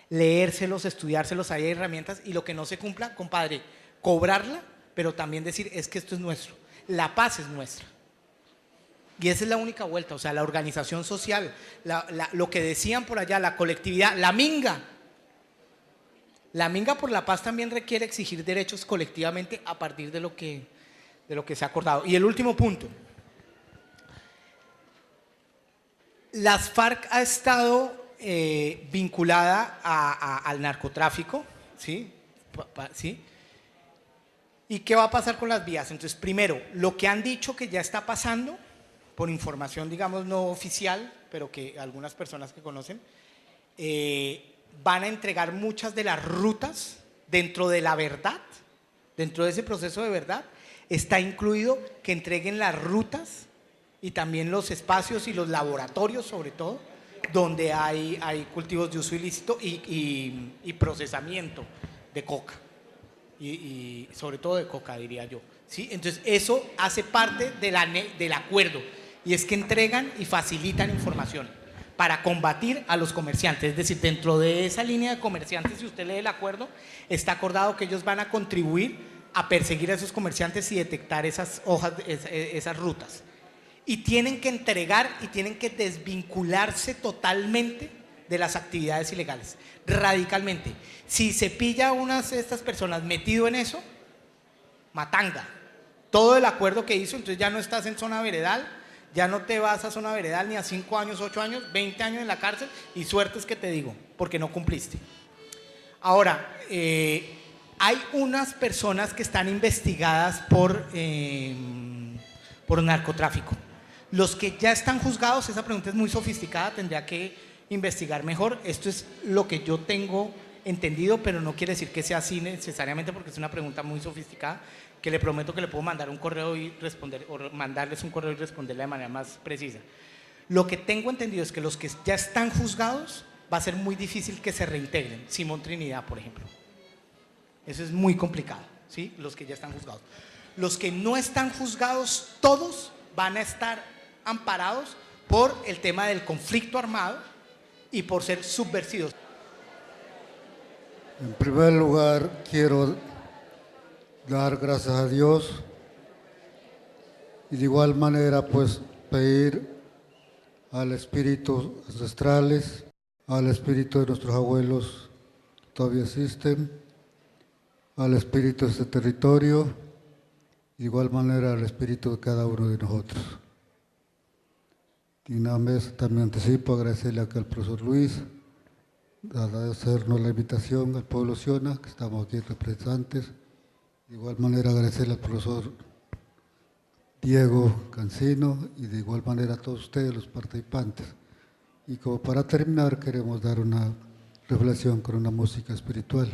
Speaker 2: leérselos, estudiárselos, hay herramientas, y lo que no se cumpla, compadre, cobrarla, pero también decir, es que esto es nuestro, la paz es nuestra. Y esa es la única vuelta, o sea, la organización social, lo que decían por allá, la colectividad, la minga. La minga por la paz también requiere exigir derechos colectivamente a partir de lo que se ha acordado. Y el último punto. Las FARC ha estado vinculada al narcotráfico, ¿sí? ¿Sí? ¿Y qué va a pasar con las vías? Entonces, primero, lo que han dicho que ya está pasando, por información, digamos, no oficial, pero que algunas personas que conocen, van a entregar muchas de las rutas dentro de la verdad, dentro de ese proceso de verdad, está incluido que entreguen las rutas y también los espacios y los laboratorios, sobre todo, donde hay cultivos de uso ilícito y procesamiento de coca, y sobre todo de coca, diría yo. ¿Sí? Entonces, eso hace parte del acuerdo, y es que entregan y facilitan información para combatir a los comerciantes. Es decir, dentro de esa línea de comerciantes, si usted lee el acuerdo, está acordado que ellos van a contribuir a perseguir a esos comerciantes y detectar esas hojas, esas rutas. Y tienen que entregar y tienen que desvincularse totalmente de las actividades ilegales, radicalmente. Si se pilla a unas de estas personas metido en eso, matanga. Todo el acuerdo que hizo, entonces ya no estás en zona veredal, ya no te vas a zona veredal ni a 5 años, 8 años, 20 años en la cárcel, y suerte es que te digo, porque no cumpliste. Ahora, hay unas personas que están investigadas por narcotráfico. Los que ya están juzgados, esa pregunta es muy sofisticada, tendría que investigar mejor. Esto es lo que yo tengo entendido, pero no quiere decir que sea así necesariamente, porque es una pregunta muy sofisticada, que le prometo que le puedo mandar un correo y responder, o mandarles un correo y responderle de manera más precisa. Lo que tengo entendido es que los que ya están juzgados, va a ser muy difícil que se reintegren. Simón Trinidad, por ejemplo. Eso es muy complicado, ¿sí? Los que ya están juzgados. Los que no están juzgados, todos van a estar amparados por el tema del conflicto armado y por ser subversivos.
Speaker 4: En primer lugar, quiero dar gracias a Dios y de igual manera pues pedir al espíritu ancestrales, al espíritu de nuestros abuelos que todavía existen, al espíritu de este territorio y de igual manera al espíritu de cada uno de nosotros. Y una vez también anticipo agradecerle acá al profesor Luis, agradecernos la invitación al pueblo Siona, que estamos aquí representantes. De igual manera agradecerle al profesor Diego Cancino y de igual manera a todos ustedes, los participantes. Y como para terminar queremos dar una reflexión con una música espiritual.